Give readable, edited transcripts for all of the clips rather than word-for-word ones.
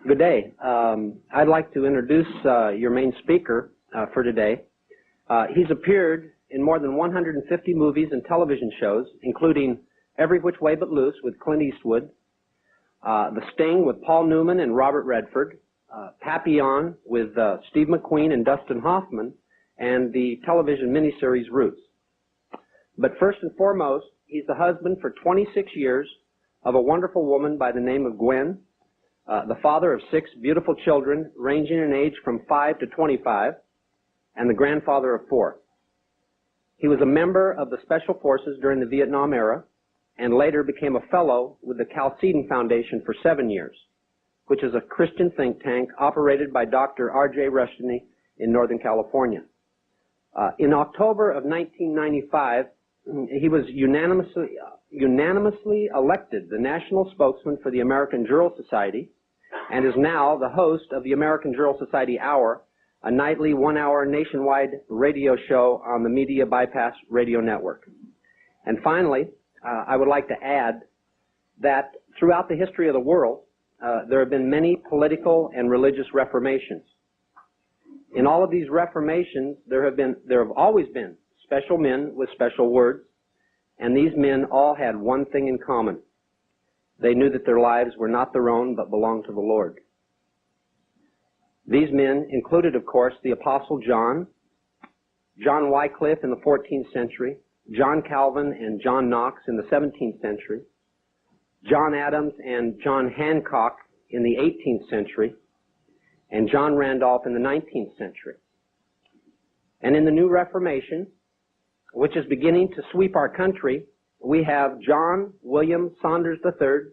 Good day. I'd like to introduce your main speaker for today. He's appeared in more than 150 movies and television shows, including Every Which Way But Loose with Clint Eastwood, The Sting with Paul Newman and Robert Redford, Papillon with Steve McQueen and Dustin Hoffman, and the television miniseries Roots. But first and foremost, he's the husband for 26 years of a wonderful woman by the name of Gwen, the father of 6 beautiful children ranging in age from 5 to 25, and the grandfather of 4. He was a member of the Special Forces during the Vietnam era and later became a fellow with the Chalcedon Foundation for 7 years, which is a Christian think tank operated by Dr. R.J. Rushton in Northern California. In October of 1995, he was unanimously elected the national spokesman for the American Jural Society and is now the host of the American Jural Society Hour, a nightly 1-hour nationwide radio show on the Media Bypass Radio Network. And finally, I would like to add that throughout the history of the world, there have been many political and religious reformations. In all of these reformations, there have always been special men with special words, and these men all had one thing in common. They knew that their lives were not their own, but belonged to the Lord. These men included, of course, the Apostle John, John Wycliffe in the 14th century, John Calvin and John Knox in the 17th century, John Adams and John Hancock in the 18th century, and John Randolph in the 19th century. And in the New Reformation, which is beginning to sweep our country, we have John William Saunders III,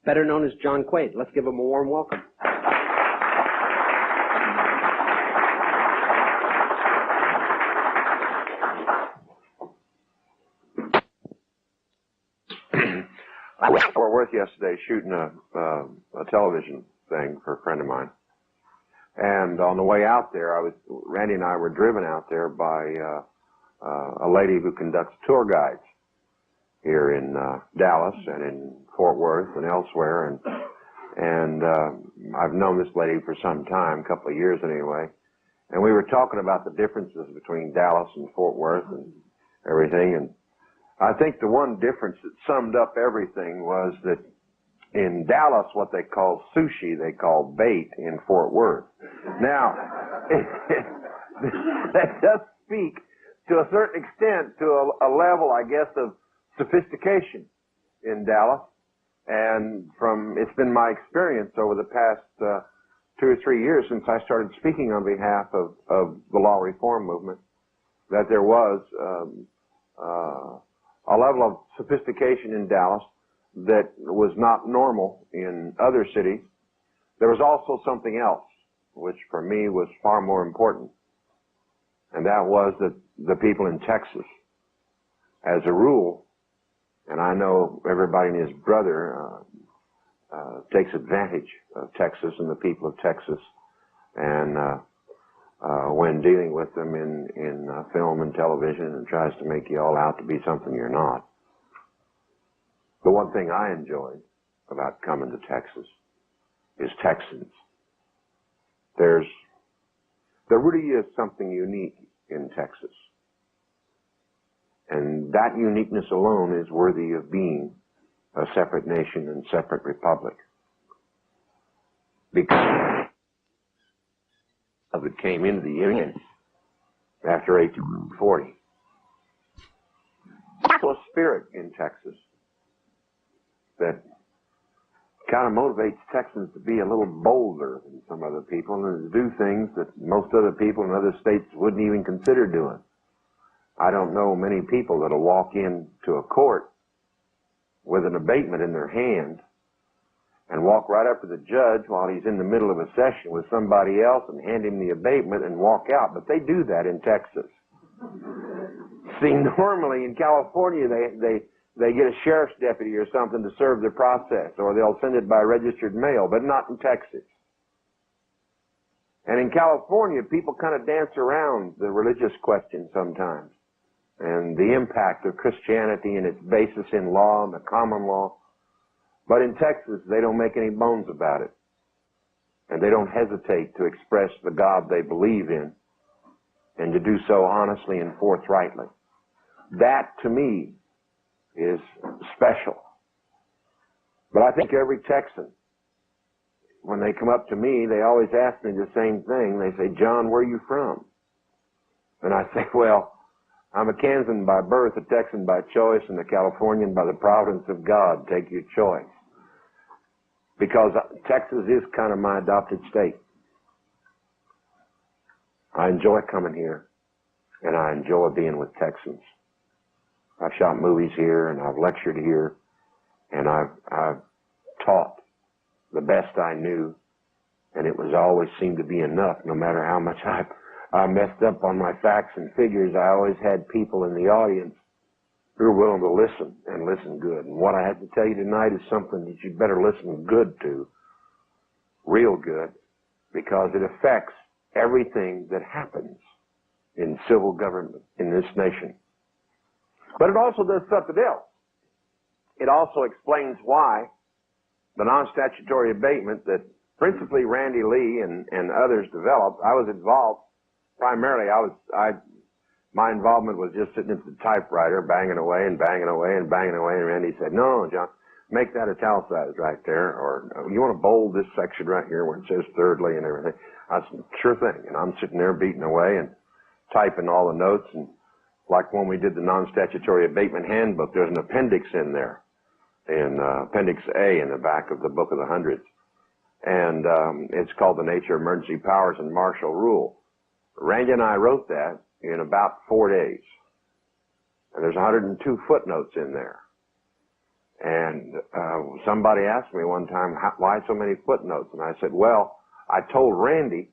better known as John Quade. Let's give him a warm welcome. I was in Fort Worth yesterday shooting a television thing for a friend of mine. And on the way out there, Randy and I were driven out there by a lady who conducts tour guides here in Dallas and in Fort Worth and elsewhere. And I've known this lady for some time, a couple of years anyway. And we were talking about the differences between Dallas and Fort Worth and everything. And I think the one difference that summed up everything was that in Dallas, what they call sushi, they call bait in Fort Worth. Now, that does speak to a certain extent to a level, I guess, of sophistication in Dallas. And it's been my experience over the past 2 or 3 years since I started speaking on behalf of the law reform movement, that there was a level of sophistication in Dallas that was not normal in other cities. There was also something else, which for me was far more important, and that was that the people in Texas, as a rule, and I know everybody and his brother takes advantage of Texas and the people of Texas, and when dealing with them in film and television, and tries to make you all out to be something you're not. The one thing I enjoyed about coming to Texas is Texans. There really is something unique in Texas. And that uniqueness alone is worthy of being a separate nation and separate republic. Because of it came into the Union after 1840. There's a spirit in Texas that kind of motivates Texans to be a little bolder than some other people and to do things that most other people in other states wouldn't even consider doing. I don't know many people that'll walk into a court with an abatement in their hand and walk right up to the judge while he's in the middle of a session with somebody else and hand him the abatement and walk out. But they do that in Texas. See, normally in California they get a sheriff's deputy or something to serve the process, or they'll send it by registered mail, but not in Texas. And in California, people kind of dance around the religious question sometimes, and the impact of Christianity and its basis in law and the common law. But in Texas, they don't make any bones about it. and they don't hesitate to express the God they believe in, and to do so honestly and forthrightly. That, to me, is special. But I think every Texan, when they come up to me, they always ask me the same thing. They say, John, where are you from? And I say, well, I'm a Kansan by birth, a Texan by choice, and a Californian by the providence of God. Take your choice. Because Texas is kind of my adopted state. I enjoy coming here, and I enjoy being with Texans. I've shot movies here, and I've lectured here, and I've taught the best I knew, and it was always seemed to be enough. No matter how much I messed up on my facts and figures, I always had people in the audience who were willing to listen, and listen good. And what I had to tell you tonight is something that you better listen good to, real good, because it affects everything that happens in civil government in this nation. But it also does something else. It also explains why the non-statutory abatement that principally Randy Lee and others developed, I was involved primarily. My involvement was just sitting at the typewriter, banging away and banging away and banging away. And Randy said, no, John, make that italicized right there. Or you want to bold this section right here where it says thirdly and everything. I said, sure thing. And I'm sitting there beating away and typing all the notes. And like when we did the non-statutory abatement handbook, there's an appendix in there, in Appendix A in the back of the Book of the Hundreds. And it's called The Nature of Emergency Powers and Martial Rule. Randy and I wrote that in about 4 days. And there's 102 footnotes in there. And somebody asked me one time, why so many footnotes? And I said, well, I told Randy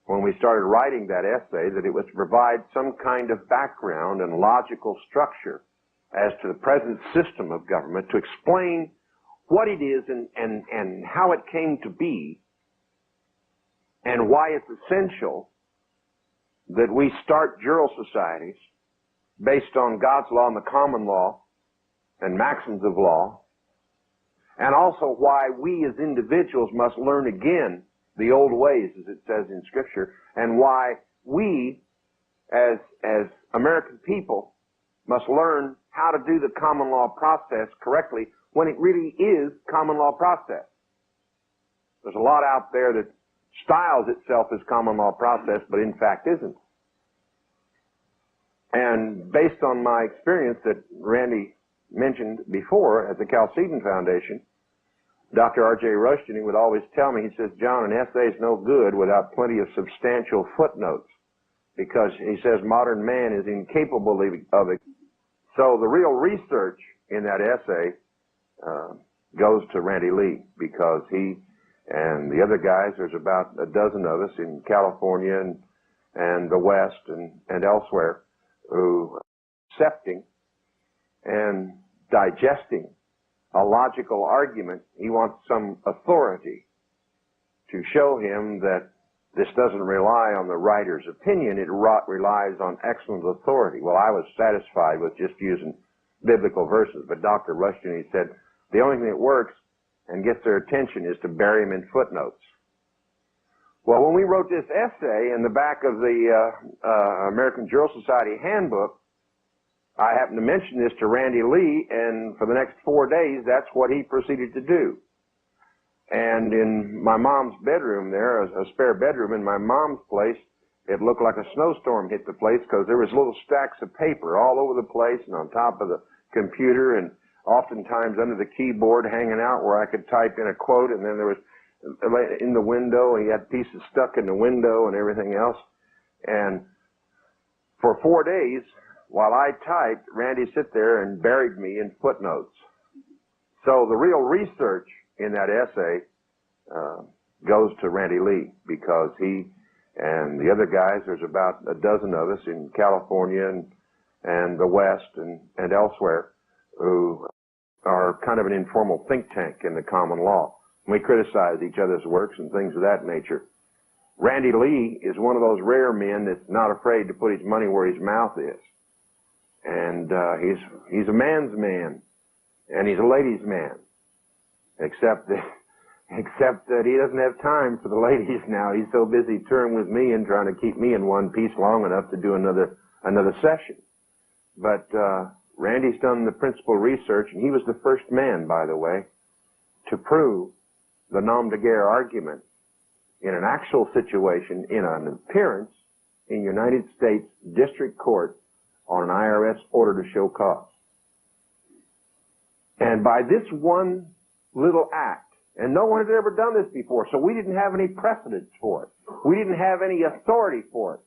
when we started writing that essay that it was to provide some kind of background and logical structure as to the present system of government, to explain what it is and how it came to be, and why it's essential that we start jural societies based on God's law and the common law and maxims of law, and also why we as individuals must learn again the old ways, as it says in Scripture, and why we as American people must learn how to do the common law process correctly when it really is common law process. There's a lot out there that styles itself as common law process, but in fact isn't. And based on my experience that Randy mentioned before at the Chalcedon Foundation, Dr. R.J. Rushton would always tell me, he says, John, an essay is no good without plenty of substantial footnotes, because he says modern man is incapable of it. So the real research in that essay goes to Randy Lee, because he and the other guys, there's about a dozen of us in California and the West and elsewhere, who are accepting and digesting a logical argument. He wants some authority to show him that this doesn't rely on the writer's opinion, it relies on excellent authority. Well, I was satisfied with just using biblical verses, but Dr. Rushton, he said, the only thing that works and gets their attention is to bury them in footnotes. Well, when we wrote this essay in the back of the American Jural Society handbook, I happened to mention this to Randy Lee, and for the next 4 days, that's what he proceeded to do. And in my mom's bedroom there, a spare bedroom in my mom's place, it looked like a snowstorm hit the place, because there was little stacks of paper all over the place and on top of the computer, and oftentimes under the keyboard hanging out where I could type in a quote, and then there was in the window, he had pieces stuck in the window and everything else. And for 4 days, while I typed, Randy sit there and buried me in footnotes. So the real research in that essay goes to Randy Lee, because he and the other guys, there's about a dozen of us in California and the West and elsewhere, who are kind of an informal think tank in the common law. We criticize each other's works and things of that nature. Randy Lee is one of those rare men that's not afraid to put his money where his mouth is. And he's a man's man, and he's a ladies' man, except that Except that he doesn't have time for the ladies now. He's so busy touring with me and trying to keep me in one piece long enough to do another session. But Randy's done the principal research, and he was the first man, by the way, to prove the nom de guerre argument in an actual situation, in an appearance in United States District Court on an IRS order to show cause. And by this one little act, and no one had ever done this before, so we didn't have any precedence for it. We didn't have any authority for it.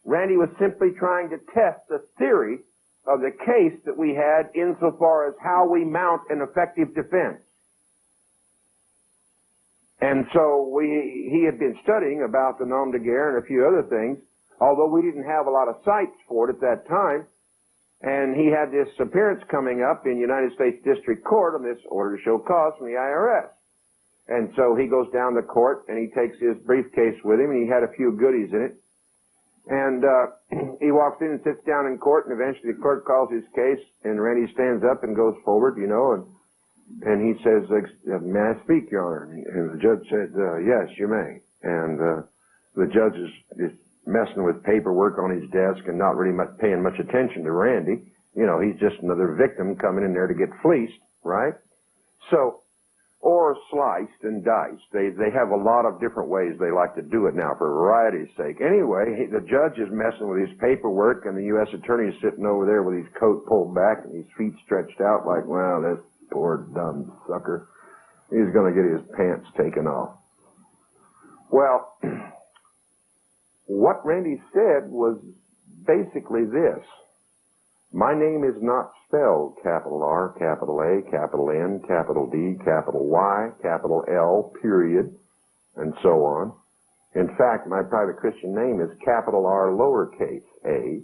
Randy was simply trying to test the theory of the case that we had insofar as how we mount an effective defense. And so he had been studying about the nom de guerre and a few other things, although we didn't have a lot of sites for it at that time. And he had this appearance coming up in United States District Court on this order to show cause from the IRS. And so he goes down to court and he takes his briefcase with him, and he had a few goodies in it. And he walks in and sits down in court, and eventually the clerk calls his case, and Randy stands up and goes forward, and he says, "May I speak, Your Honor?" And the judge said, "Yes, you may." And the judge is messing with paperwork on his desk and not really paying much attention to Randy. He's just another victim coming in there to get fleeced, right? So, or sliced and diced. They have a lot of different ways they like to do it now for variety's sake. Anyway, the judge is messing with his paperwork, and the U.S. attorney is sitting over there with his coat pulled back and his feet stretched out like, well, this poor dumb sucker. He's going to get his pants taken off. Well, what Randy said was basically this. My name is not spelled capital R, capital A, capital N, capital D, capital Y, capital L, period, and so on. In fact, my private Christian name is capital R, lowercase a,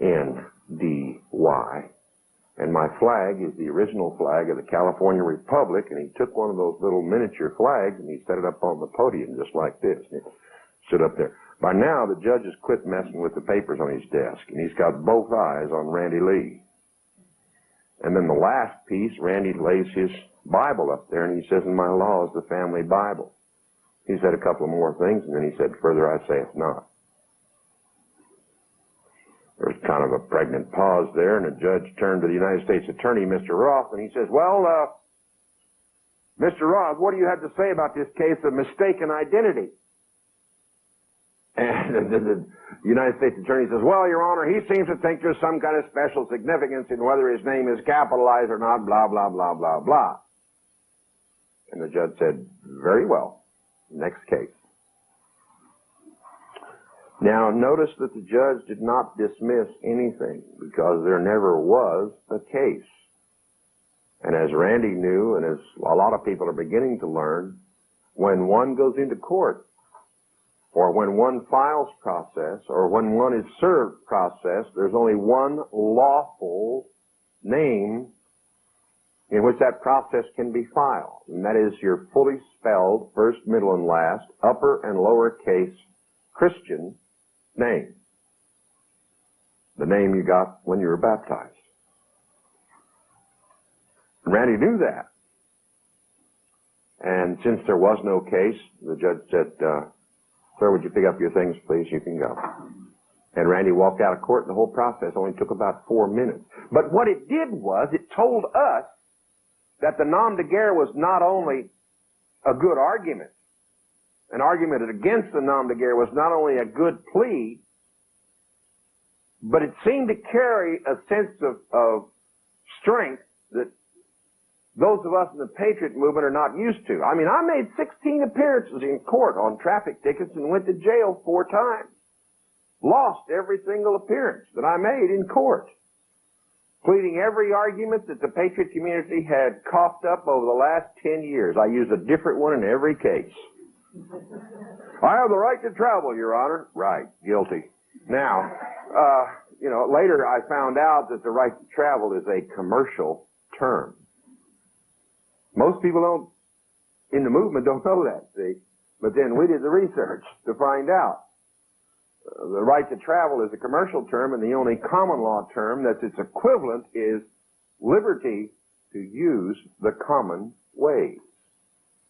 N, D, Y. And my flag is the original flag of the California Republic, and he took one of those little miniature flags and he set it up on the podium just like this. And he stood up there. By now, the judge has quit messing with the papers on his desk, and he's got both eyes on Randy Lee. And then the last piece, Randy lays his Bible up there, and he says, "In my law is the family Bible." He said a couple of more things, and then he said, "Further I say it's not." There was kind of a pregnant pause there, and the judge turned to the United States Attorney, Mr. Roth, and he says, "Well, Mr. Roth, what do you have to say about this case of mistaken identity?" And the United States Attorney says, "Well, Your Honor, he seems to think there's some kind of special significance in whether his name is capitalized or not, blah, blah, blah, blah, blah." And the judge said, "Very well. Next case." Now, notice that the judge did not dismiss anything because there never was a case. And as Randy knew, and as a lot of people are beginning to learn, when one goes into court, or when one files process, or when one is served process, there's only one lawful name in which that process can be filed. And that is your fully spelled, first, middle, and last, upper and lower case Christian name. The name you got when you were baptized. And Randy knew that. And since there was no case, the judge said, "Sir, would you pick up your things, please? You can go." And Randy walked out of court, and the whole process only took about 4 minutes. But what it did was, it told us that the nom de guerre was not only a good argument. An argument against the nom de guerre was not only a good plea, but it seemed to carry a sense of strength that those of us in the Patriot movement are not used to. I mean, I made 16 appearances in court on traffic tickets and went to jail 4 times. Lost every single appearance that I made in court. Pleading every argument that the Patriot community had coughed up over the last 10 years. I used a different one in every case. "I have the right to travel, Your Honor." Right, guilty. Now, later I found out that the right to travel is a commercial term. Most people in the movement don't know that, see? But then we did the research to find out. The right to travel is a commercial term, and the only common law term that's its equivalent is liberty to use the common ways.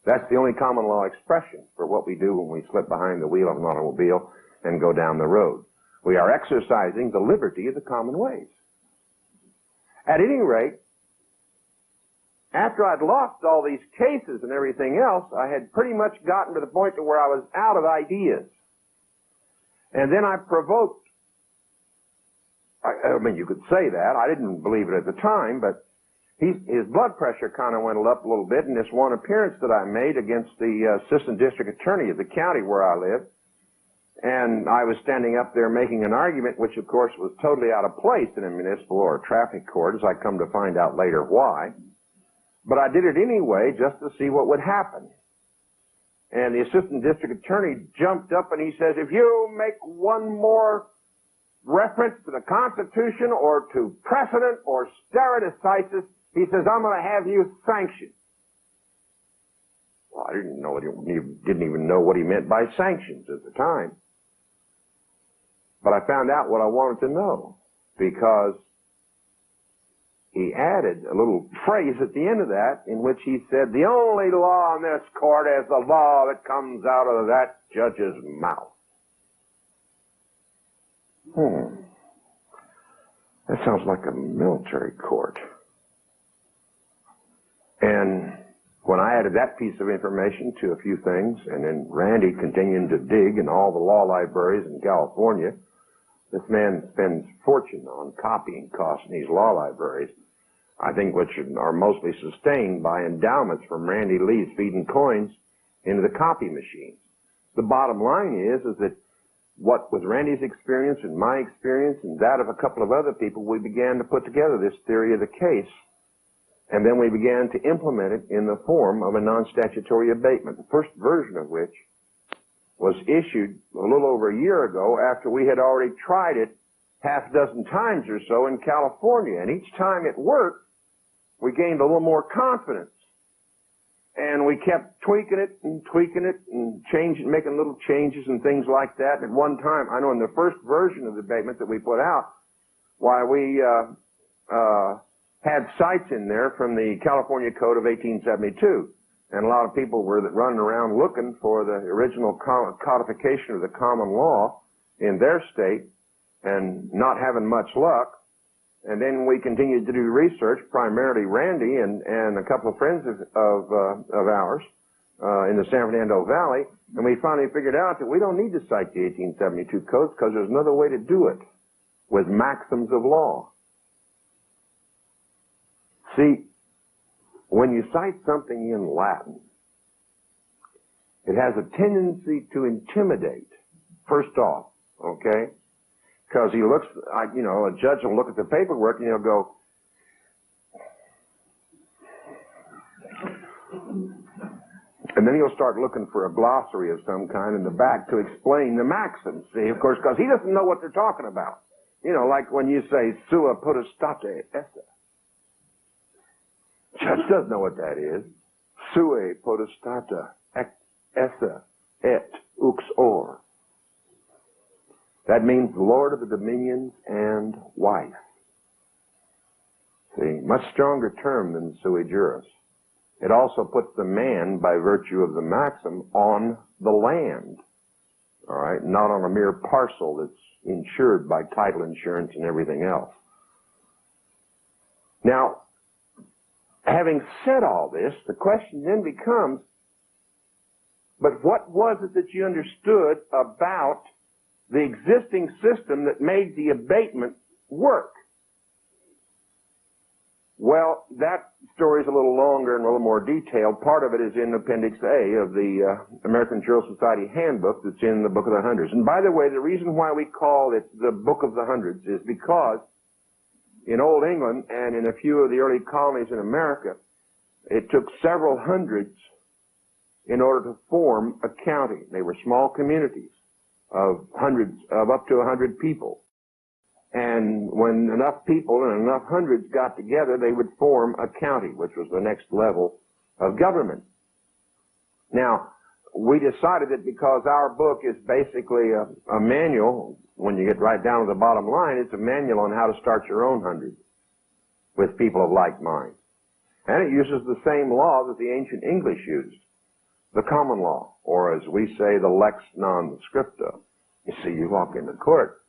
That's the only common law expression for what we do when we slip behind the wheel of an automobile and go down the road. We are exercising the liberty of the common ways. At any rate, after I'd lost all these cases and everything else, I had pretty much gotten to the point to where I was out of ideas. And then I provoked, I mean, you could say that. I didn't believe it at the time, but his blood pressure kind of went up a little bit in this one appearance that I made against the assistant district attorney of the county where I live. And I was standing up there making an argument, which of course was totally out of place in a municipal or a traffic court, as I come to find out later why. But I did it anyway just to see what would happen. And the assistant district attorney jumped up and he says, if you make one more reference to the Constitution or to precedent or stare decisis, he says, I'm going to have you sanctioned. Well, I didn't even know what he meant by sanctions at the time. But I found out what I wanted to know, because he added a little phrase at the end of that in which he said, the only law in this court is the law that comes out of that judge's mouth. That sounds like a military court. And when I added that piece of information to a few things, and then Randy continuing to dig in all the law libraries in California, this man spends fortune on copying costs in these law libraries, I think, which are mostly sustained by endowments from Randy Lee's feeding coins into the copy machines. The bottom line is that what with Randy's experience and my experience and that of a couple of other people, we began to put together this theory of the case. And then we began to implement it in the form of a non-statutory abatement, the first version of which was issued a little over a year ago after we had already tried it half a dozen times or so in California. And each time it worked, we gained a little more confidence. And we kept tweaking it and changing, making little changes and things like that. At one time, I know in the first version of the abatement that we put out, why we had cites in there from the California Code of 1872. And a lot of people were running around looking for the original codification of the common law in their state and not having much luck. And then we continued to do research, primarily Randy and a couple of friends of ours in the San Fernando Valley, and we finally figured out that we don't need to cite the 1872 codes because there's another way to do it with maxims of law. See, when you cite something in Latin, it has a tendency to intimidate, first off, okay? Because he looks, a judge will look at the paperwork and he'll go, and then he'll start looking for a glossary of some kind in the back to explain the maxims. See, of course, because he doesn't know what they're talking about. You know, like when you say, sua potestate esse. Judge doesn't know what that is. Sua potestata esse et ux or. That means Lord of the dominions and wife. See, much stronger term than sui juris. It also puts the man, by virtue of the maxim, on the land. All right, not on a mere parcel that's insured by title insurance and everything else. Now, having said all this, the question then becomes, but what was it that you understood about the existing system that made the abatement work? Well, that story is a little longer and a little more detailed. Part of it is in Appendix A of the American Jural Society Handbook that's in the Book of the Hundreds. And by the way, the reason why we call it the Book of the Hundreds is because in Old England and in a few of the early colonies in America, it took several hundreds in order to form a county. They were small communities of hundreds, of up to 100 people. And when enough people and enough hundreds got together, they would form a county, which was the next level of government. Now, we decided that because our book is basically a manual, when you get right down to the bottom line, it's a manual on how to start your own hundred with people of like mind. And it uses the same law that the ancient English used. the common law, or as we say, the lex non scripta. You see, you walk into court,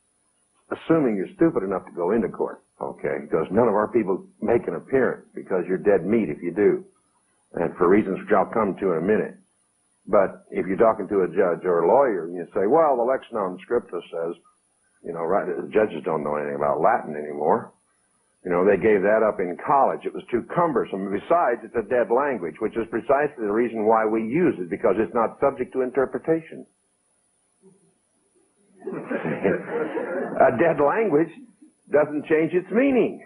assuming you're stupid enough to go into court, okay, because none of our people make an appearance, because you're dead meat if you do, and for reasons which I'll come to in a minute. But if you're talking to a judge or a lawyer and you say, well, the lex non scripta says, you know, right, the judges don't know anything about Latin anymore. You know, they gave that up in college. It was too cumbersome. Besides, it's a dead language, which is precisely the reason why we use it, because it's not subject to interpretation. A dead language doesn't change its meaning.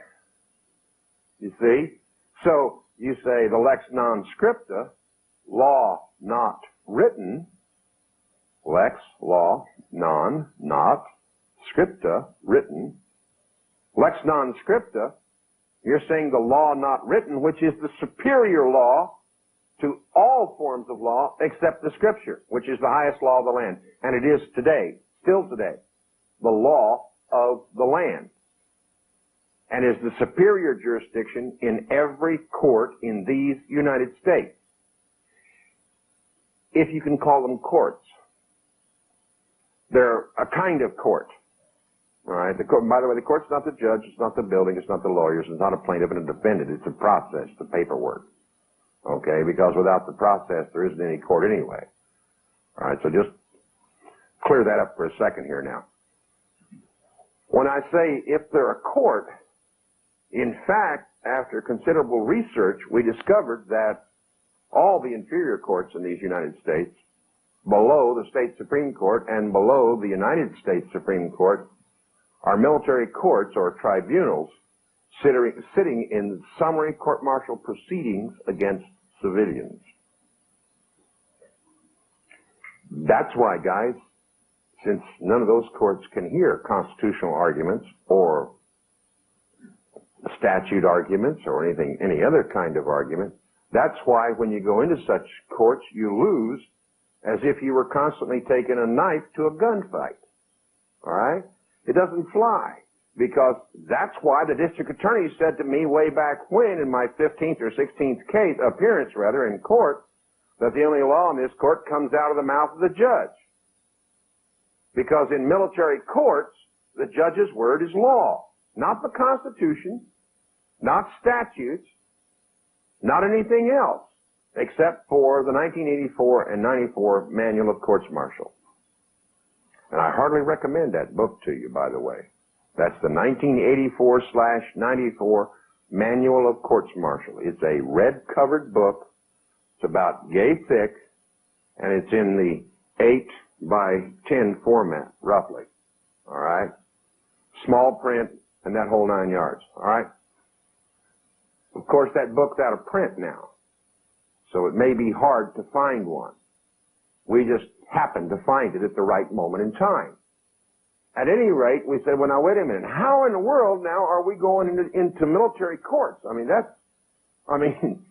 You see? So, you say the lex non scripta, law not written, lex, law, non, not, scripta, written. Lex non scripta, you're saying the law not written, which is the superior law to all forms of law except the scripture, which is the highest law of the land. And it is today, still today, the law of the land. And is the superior jurisdiction in every court in these United States. If you can call them courts. They're a kind of court. All right. By the way, the court's not the judge, it's not the building, it's not the lawyers, it's not a plaintiff and a defendant. It's a process, the paperwork. Okay, because without the process, there isn't any court anyway. All right, so just clear that up for a second here now. When I say if they're a court, in fact, after considerable research, we discovered that all the inferior courts in these United States, below the state Supreme Court and below the United States Supreme Court, are military courts or tribunals sitting in summary court-martial proceedings against civilians. That's why, guys, since none of those courts can hear constitutional arguments or statute arguments or any other kind of argument, that's why when you go into such courts, you lose as if you were constantly taking a knife to a gunfight. All right? It doesn't fly, because that's why the district attorney said to me way back when, in my 15th or 16th appearance in court, that the only law in this court comes out of the mouth of the judge. Because in military courts, the judge's word is law, not the Constitution, not statutes, not anything else, except for the 1984 and 94 Manual of Courts Martial. And I hardly recommend that book to you, by the way. That's the 1984/94 Manual of Courts Martial. It's a red-covered book. It's about yay thick, and it's in the 8 by 10 format, roughly. All right? Small print, and that whole 9 yards. All right? Of course, that book's out of print now, so it may be hard to find one. We just happened to find it at the right moment in time. At any rate, we said, well, now, wait a minute. How in the world now are we going into military courts? I mean,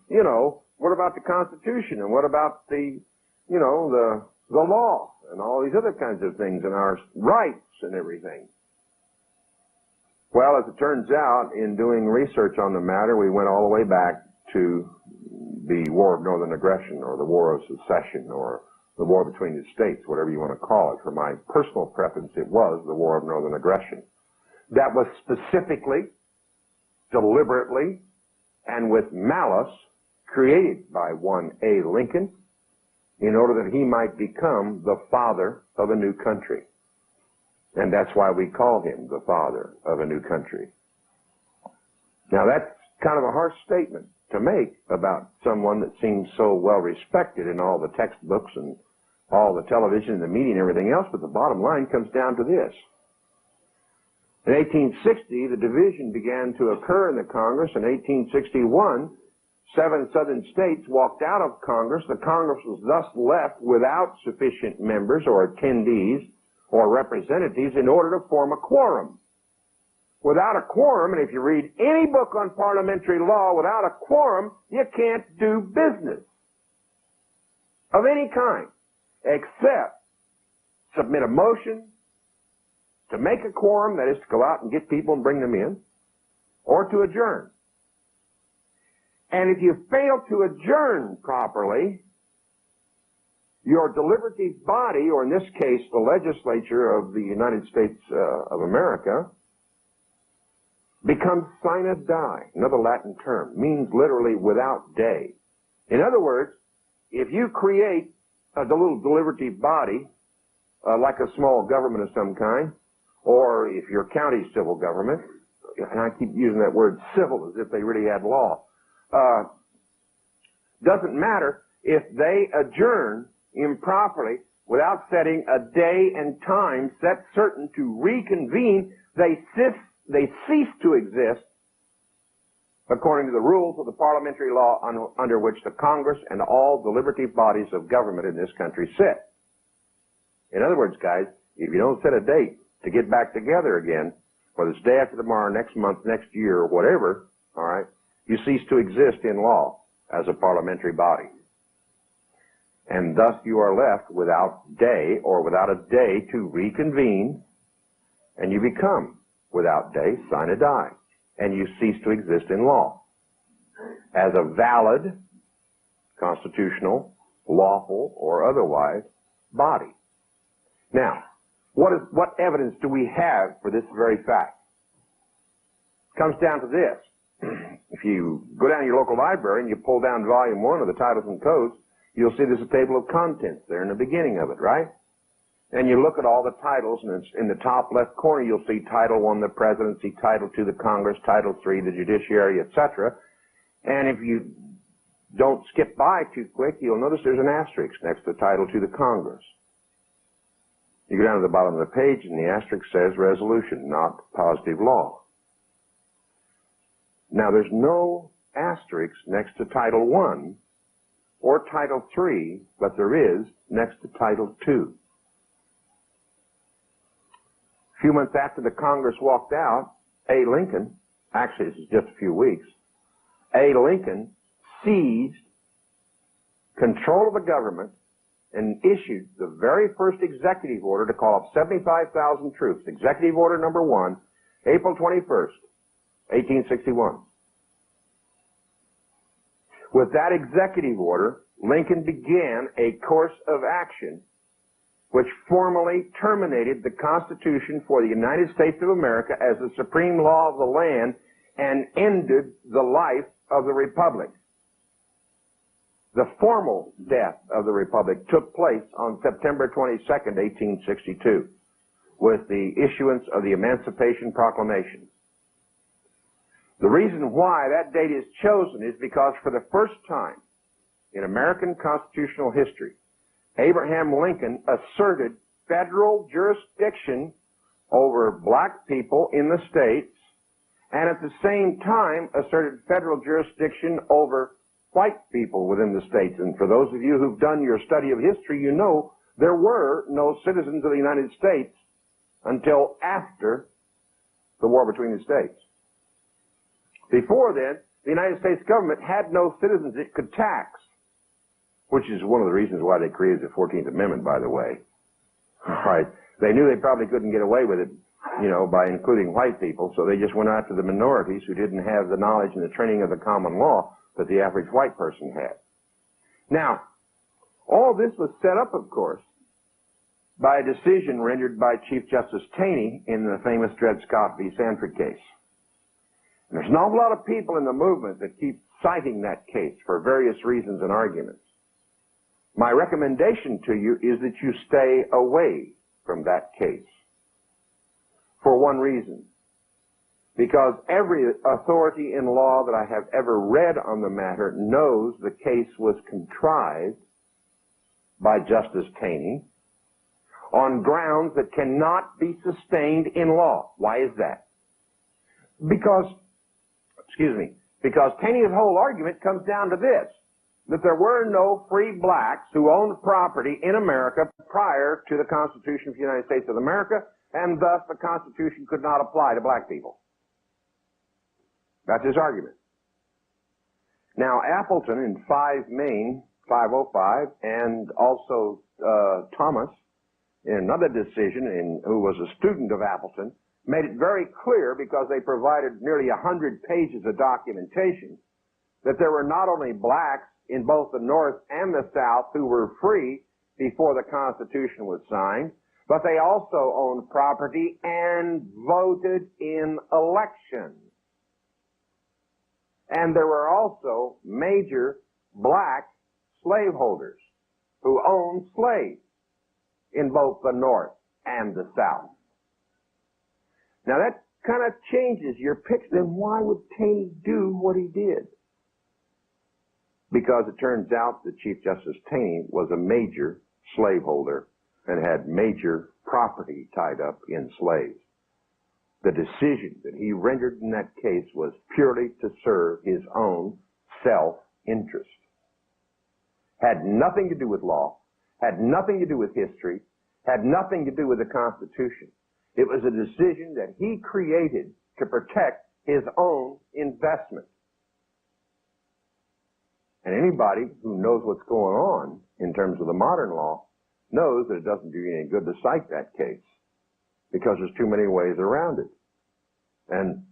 you know, what about the Constitution? And what about the law and all these other kinds of things and our rights and everything? Well, as it turns out, in doing research on the matter, we went all the way back to the War of Northern Aggression, or the War of Secession, or the war between the states, whatever you want to call it. For my personal preference, it was the War of Northern Aggression. That was specifically, deliberately, and with malice created by one A. Lincoln in order that he might become the father of a new country. And that's why we call him the father of a new country. Now, that's kind of a harsh statement to make about someone that seems so well respected in all the textbooks and all the television and the media and everything else, but the bottom line comes down to this. In 1860, the division began to occur in the Congress. In 1861, 7 southern states walked out of Congress. The Congress was thus left without sufficient members or attendees or representatives in order to form a quorum. Without a quorum, and if you read any book on parliamentary law, without a quorum, you can't do business of any kind, except submit a motion to make a quorum, that is to go out and get people and bring them in, or to adjourn. And if you fail to adjourn properly, your deliberative body, or in this case, the legislature of the United States of America, becomes sine die, another Latin term, means literally without day. In other words, if you create a little deliberative body, like a small government of some kind, or if your county's civil government, and I keep using that word civil as if they really had law, doesn't matter if they adjourn improperly without setting a day and time set certain to reconvene, they cease to exist according to the rules of the parliamentary law under which the Congress and all deliberative bodies of government in this country sit. In other words, guys, if you don't set a date to get back together again, whether it's day after tomorrow, next month, next year, or whatever, all right, you cease to exist in law as a parliamentary body. And thus you are left without day, or without a day to reconvene, and you become, without day, sine die, and you cease to exist in law as a valid, constitutional, lawful, or otherwise body. Now, what evidence do we have for this very fact? It comes down to this. If you go down to your local library and you pull down volume 1 of the Titles and Codes, you'll see there's a table of contents there in the beginning of it, right? And you look at all the titles, and it's in the top left corner you'll see Title 1, the Presidency, Title 2, the Congress, Title 3, the Judiciary, etc. And if you don't skip by too quick, you'll notice there's an asterisk next to Title 2, the Congress. You go down to the bottom of the page, and the asterisk says resolution, not positive law. Now, there's no asterisk next to Title 1 or Title 3, but there is next to Title 2. A few months after the Congress walked out, A. Lincoln, actually this is just a few weeks, A. Lincoln seized control of the government and issued the very first executive order to call up 75,000 troops. Executive Order number 1, April 21st, 1861. With that executive order, Lincoln began a course of action which formally terminated the Constitution for the United States of America as the supreme law of the land and ended the life of the Republic. The formal death of the Republic took place on September 22nd, 1862, with the issuance of the Emancipation Proclamation. The reason why that date is chosen is because for the first time in American constitutional history, Abraham Lincoln asserted federal jurisdiction over black people in the states, and at the same time asserted federal jurisdiction over white people within the states. And for those of you who've done your study of history, you know there were no citizens of the United States until after the war between the states. Before then, the United States government had no citizens it could tax, which is one of the reasons why they created the 14th Amendment, by the way. All right. They knew they probably couldn't get away with it, you know, by including white people, so they just went after the minorities who didn't have the knowledge and the training of the common law that the average white person had. Now, all this was set up, of course, by a decision rendered by Chief Justice Taney in the famous Dred Scott v. Sanford case. And there's an awful lot of people in the movement that keep citing that case for various reasons and arguments. My recommendation to you is that you stay away from that case for one reason. Because every authority in law that I have ever read on the matter knows the case was contrived by Justice Taney on grounds that cannot be sustained in law. Why is that? Because Taney's whole argument comes down to this, that there were no free blacks who owned property in America prior to the Constitution of the United States of America, and thus the Constitution could not apply to black people. That's his argument. Now, Appleton in 5 Maine, 505, and also Thomas, in another decision, who was a student of Appleton, made it very clear, because they provided nearly 100 pages of documentation, that there were not only blacks in both the North and the South who were free, before the Constitution was signed, but they also owned property and voted in elections. And there were also major black slaveholders who owned slaves in both the North and the South. Now that kind of changes your picture. Then why would Taney do what he did? Because it turns out that Chief Justice Taney was a major slaveholder and had major property tied up in slaves. The decision that he rendered in that case was purely to serve his own self-interest. Had nothing to do with law, had nothing to do with history, had nothing to do with the Constitution. It was a decision that he created to protect his own investment. And anybody who knows what's going on in terms of the modern law knows that it doesn't do you any good to cite that case because there's too many ways around it. And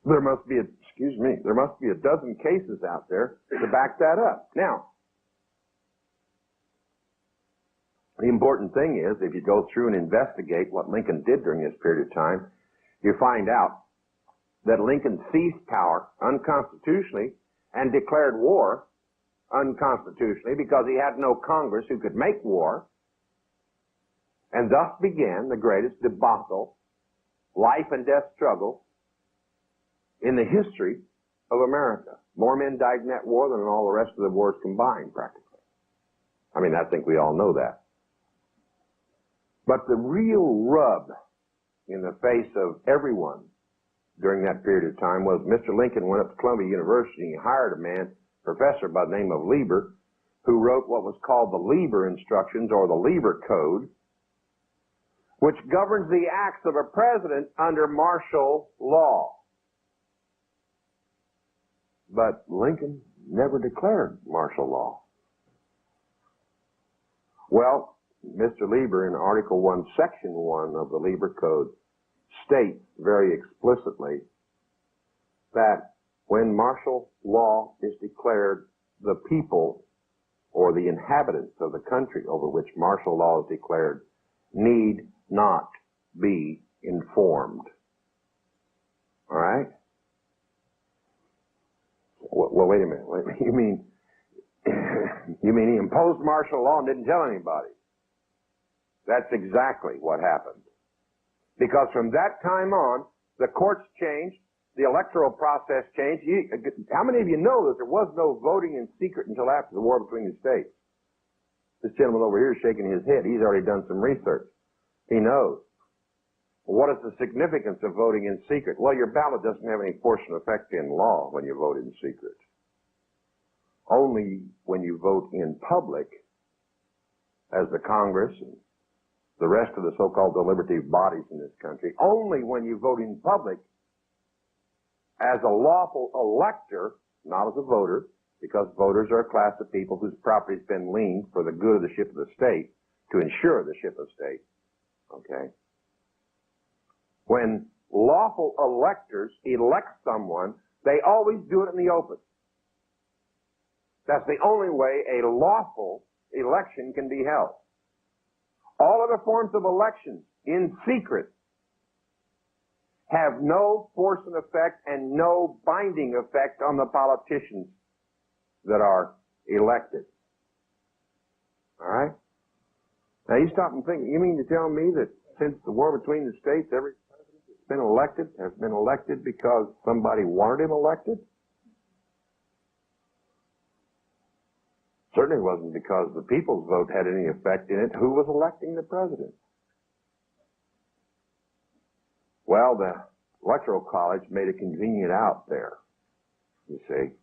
there must be a dozen cases out there to back that up. Now, the important thing is, if you go through and investigate what Lincoln did during this period of time, you find out that Lincoln seized power unconstitutionally and declared war unconstitutionally because he had no Congress who could make war, and thus began the greatest debacle, life and death struggle in the history of America. More men died in that war than in all the rest of the wars combined, practically. I mean, I think we all know that. But the real rub in the face of everyone during that period of time was Mr. Lincoln went up to Columbia University and he hired a man, professor by the name of Lieber, who wrote what was called the Lieber Instructions or the Lieber Code, which governs the acts of a president under martial law. But Lincoln never declared martial law. Well, Mr. Lieber in Article 1, Section 1 of the Lieber Code states very explicitly that when martial law is declared, the people or the inhabitants of the country over which martial law is declared need not be informed. All right? Well, wait a minute. You mean he imposed martial law and didn't tell anybody? That's exactly what happened. Because from that time on, the courts changed, the electoral process changed. How many of you know that there was no voting in secret until after the war between the states? This gentleman over here is shaking his head. He's already done some research. He knows. What is the significance of voting in secret? Well, your ballot doesn't have any force and effect in law when you vote in secret. Only when you vote in public, as the Congress and the rest of the so-called deliberative bodies in this country, only when you vote in public as a lawful elector, not as a voter, because voters are a class of people whose property's been liened for the good of the ship of the state, to ensure the ship of state. Okay? When lawful electors elect someone, they always do it in the open. That's the only way a lawful election can be held. All other forms of elections in secret have no force and effect and no binding effect on the politicians that are elected. All right? Now you stop and think, you mean to tell me that since the war between the states, every president has been elected because somebody wanted him elected? Certainly wasn't because the people's vote had any effect in it. Who was electing the president? Well, the Electoral College made a convenient out there, you see.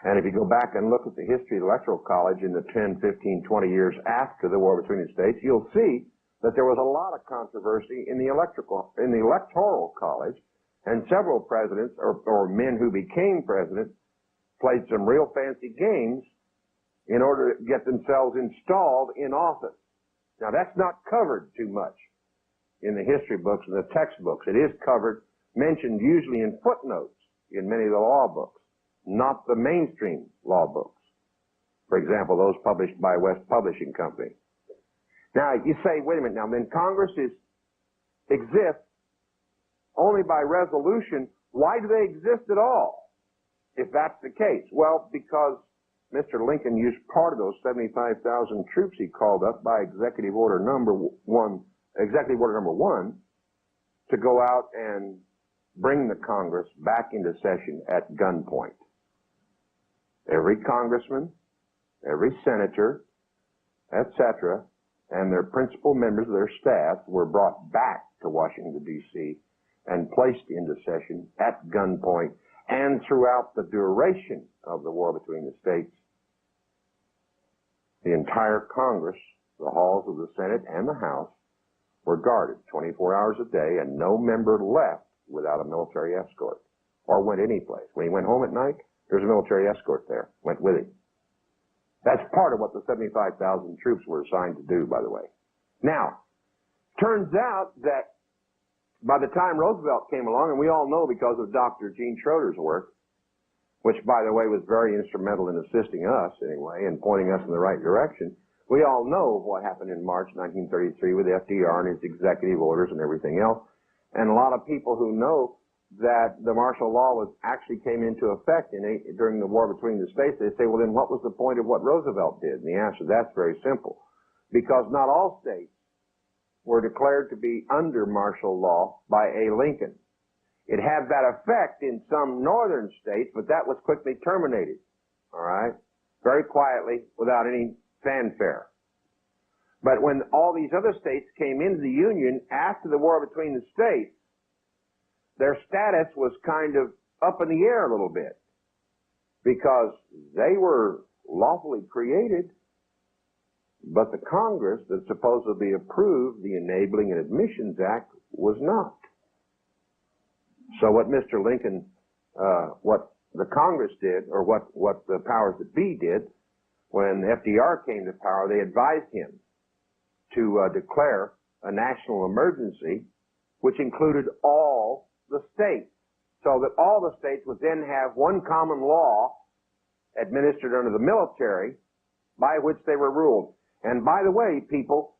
And if you go back and look at the history of the Electoral College in the 10, 15, 20 years after the war between the states, you'll see that there was a lot of controversy in the Electoral College, and several presidents or men who became president played some real fancy games in order to get themselves installed in office. Now, that's not covered too much in the history books and the textbooks. It is covered, mentioned usually in footnotes in many of the law books, not the mainstream law books. For example, those published by West Publishing Company Now, you say, wait a minute now, then Congress exists only by resolution. Why do they exist at all, if that's the case? Well, because Mr. Lincoln used part of those 75,000 troops he called up by Executive Order number 1, to go out and bring the Congress back into session at gunpoint. Every congressman, every senator, etc., and their principal members of their staff were brought back to Washington, D.C., and placed into session at gunpoint. And throughout the duration of the war between the states, the entire Congress, the halls of the Senate and the House, were guarded 24 hours a day, and no member left without a military escort or went anyplace. When he went home at night, there's a military escort there, went with him. That's part of what the 75,000 troops were assigned to do, by the way. Now, turns out that by the time Roosevelt came along, and we all know because of Dr. Gene Schroeder's work, which, by the way, was very instrumental in assisting us, anyway, and pointing us in the right direction, we all know what happened in March 1933 with FDR and his executive orders and everything else. And a lot of people who know that the martial law actually came into effect during the war between the states, they say, well, then what was the point of what Roosevelt did? And the answer, that's very simple. Because not all states were declared to be under martial law by A. Lincoln. It had that effect in some northern states, but that was quickly terminated, all right, very quietly, without any fanfare. But when all these other states came into the Union after the war between the states, their status was kind of up in the air a little bit, because they were lawfully created, but the Congress that supposedly approved the Enabling and Admissions Act was not. So what Mr. Lincoln, what the Congress did, or what the powers that be did, when FDR came to power, they advised him to declare a national emergency, which included all the states, so that all the states would then have one common law administered under the military by which they were ruled. And by the way, people,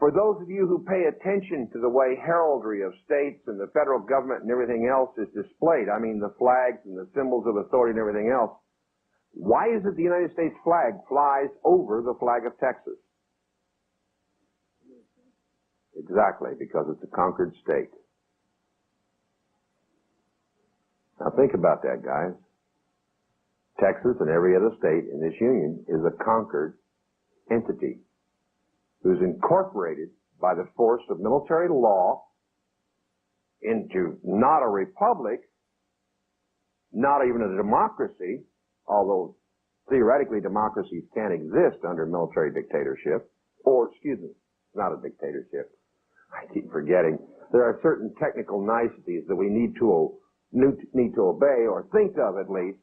for those of you who pay attention to the way heraldry of states and the federal government and everything else is displayed, I mean the flags and the symbols of authority and everything else, why is it the United States flag flies over the flag of Texas? Exactly, because it's a conquered state. Now think about that, guys. Texas and every other state in this union is a conquered entity who's incorporated by the force of military law into not a republic, not even a democracy, although theoretically democracies can exist under military dictatorship, or, excuse me, not a dictatorship. I keep forgetting. There are certain technical niceties that we need to obey, or think of at least.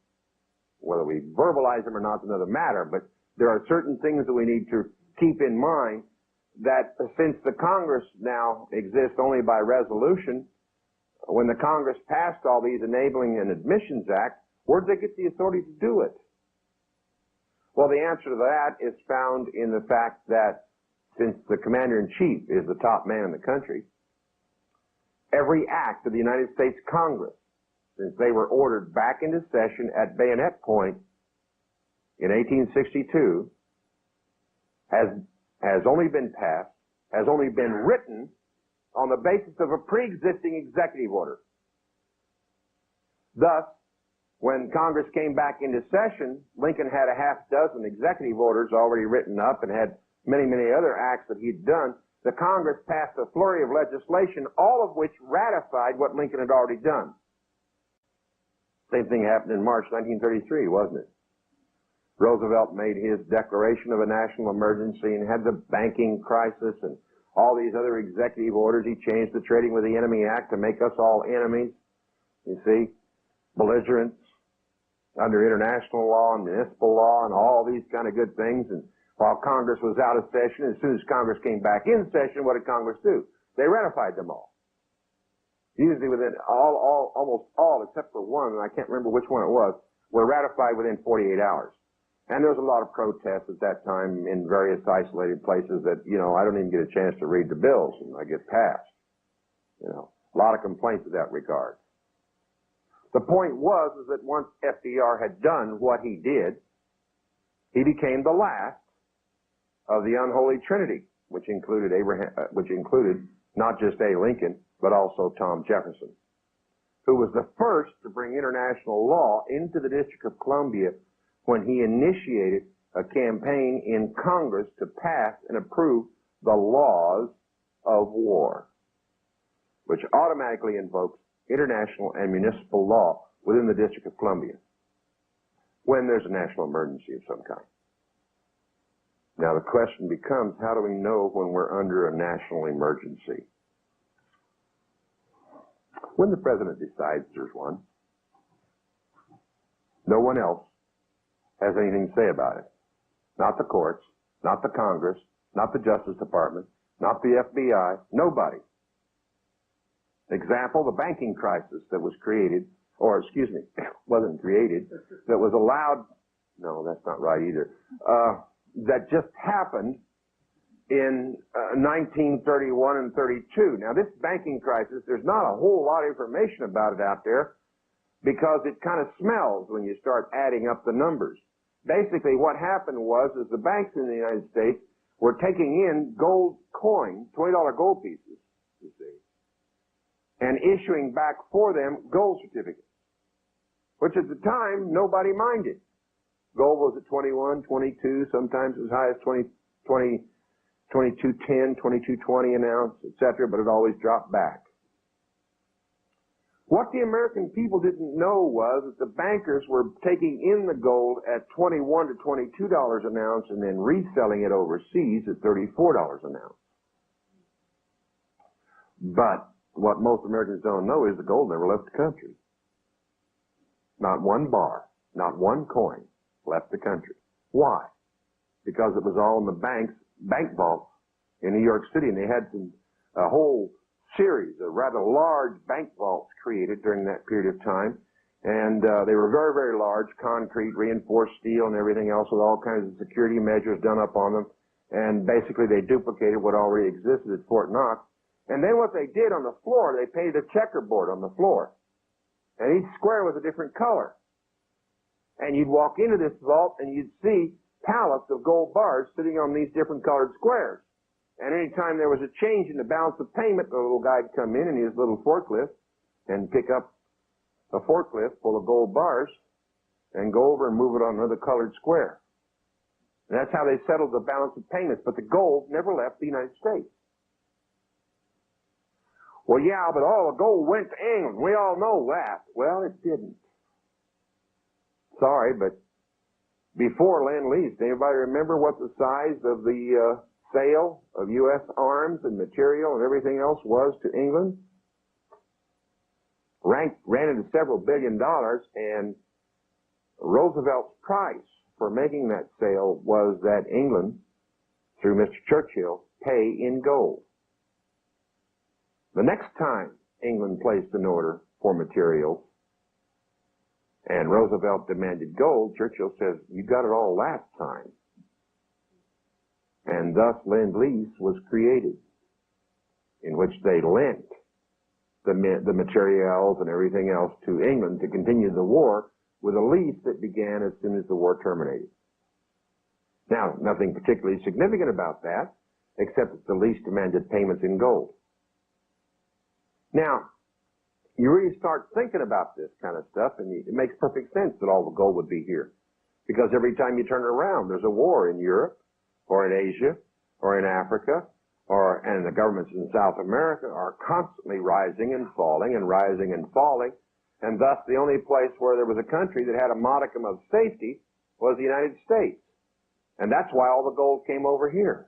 Whether we verbalize them or not is another matter, but there are certain things that we need to keep in mind, that since the Congress now exists only by resolution, when the Congress passed all these Enabling and Admissions Acts, where did they get the authority to do it? Well, the answer to that is found in the fact that since the Commander-in-Chief is the top man in the country, every act of the United States Congress, since they were ordered back into session at bayonet point in 1862, has only been passed, has only been written on the basis of a pre-existing executive order. Thus, when Congress came back into session, Lincoln had a half dozen executive orders already written up and had many, many other acts that he'd done. The Congress passed a flurry of legislation, all of which ratified what Lincoln had already done. Same thing happened in March 1933, wasn't it? Roosevelt made his declaration of a national emergency and had the banking crisis and all these other executive orders. He changed the Trading with the Enemy Act to make us all enemies. You see, belligerents under international law and municipal law and all these kind of good things. And while Congress was out of session, as soon as Congress came back in session, what did Congress do? They ratified them all. Usually within almost all, except for one, and I can't remember which one it was, were ratified within 48 hours. And there was a lot of protests at that time in various isolated places that, I don't even get a chance to read the bills and I get passed. A lot of complaints in that regard. The point was is that once FDR had done what he did, he became the last of the unholy trinity, which included not just A. Lincoln, but also Tom Jefferson, who was the first to bring international law into the District of Columbia when he initiated a campaign in Congress to pass and approve the laws of war, which automatically invokes international and municipal law within the District of Columbia when there's a national emergency of some kind. Now the question becomes, how do we know when we're under a national emergency? When the president decides there's one, no one else has anything to say about it. Not the courts, not the Congress, not the Justice Department, not the FBI, nobody. Example, the banking crisis that was created, or excuse me, wasn't created, that was allowed, no, that's not right either, that just happened in 1931 and 32. Now this banking crisis, there's not a whole lot of information about it out there because it kind of smells when you start adding up the numbers. Basically what happened was is the banks in the United States were taking in gold coins, $20 gold pieces, you see, and issuing back for them gold certificates, which at the time nobody minded. Gold was at 21, 22, sometimes as high as 22.10, 22.20 an ounce, etc., but it always dropped back. What the American people didn't know was that the bankers were taking in the gold at $21 to $22 an ounce and then reselling it overseas at $34 an ounce. But what most Americans don't know is the gold never left the country. Not one bar, not one coin left the country. Why? Because it was all in the bank vaults in New York City, and they had a whole series of rather large bank vaults created during that period of time, and they were very, very large, concrete, reinforced steel, and everything else with all kinds of security measures done up on them, and basically they duplicated what already existed at Fort Knox. And then what they did on the floor, they painted a checkerboard on the floor, and each square was a different color. And you'd walk into this vault and you'd see pallets of gold bars sitting on these different colored squares. And any time there was a change in the balance of payment, the little guy'd come in his little forklift and pick up a forklift full of gold bars and go over and move it on another colored square. And that's how they settled the balance of payments. But the gold never left the United States. Well, yeah, but all the gold went to England. We all know that. Well, it didn't. Sorry, but before Lend-Lease, anybody remember what the size of the sale of U.S. arms and material and everything else was to England? Ran into several $1 billion, and Roosevelt's price for making that sale was that England, through Mr. Churchill, pay in gold. The next time England placed an order for materials and Roosevelt demanded gold, Churchill says, "You got it all last time." And thus Lend-Lease was created, in which they lent the materials and everything else to England to continue the war with a lease that began as soon as the war terminated. Now, nothing particularly significant about that, except that the lease demanded payments in gold. Now, you really start thinking about this kind of stuff, and it makes perfect sense that all the gold would be here. Because every time you turn it around, there's a war in Europe, or in Asia, or in Africa, and the governments in South America are constantly rising and falling and rising and falling, and thus the only place where there was a country that had a modicum of safety was the United States. And that's why all the gold came over here.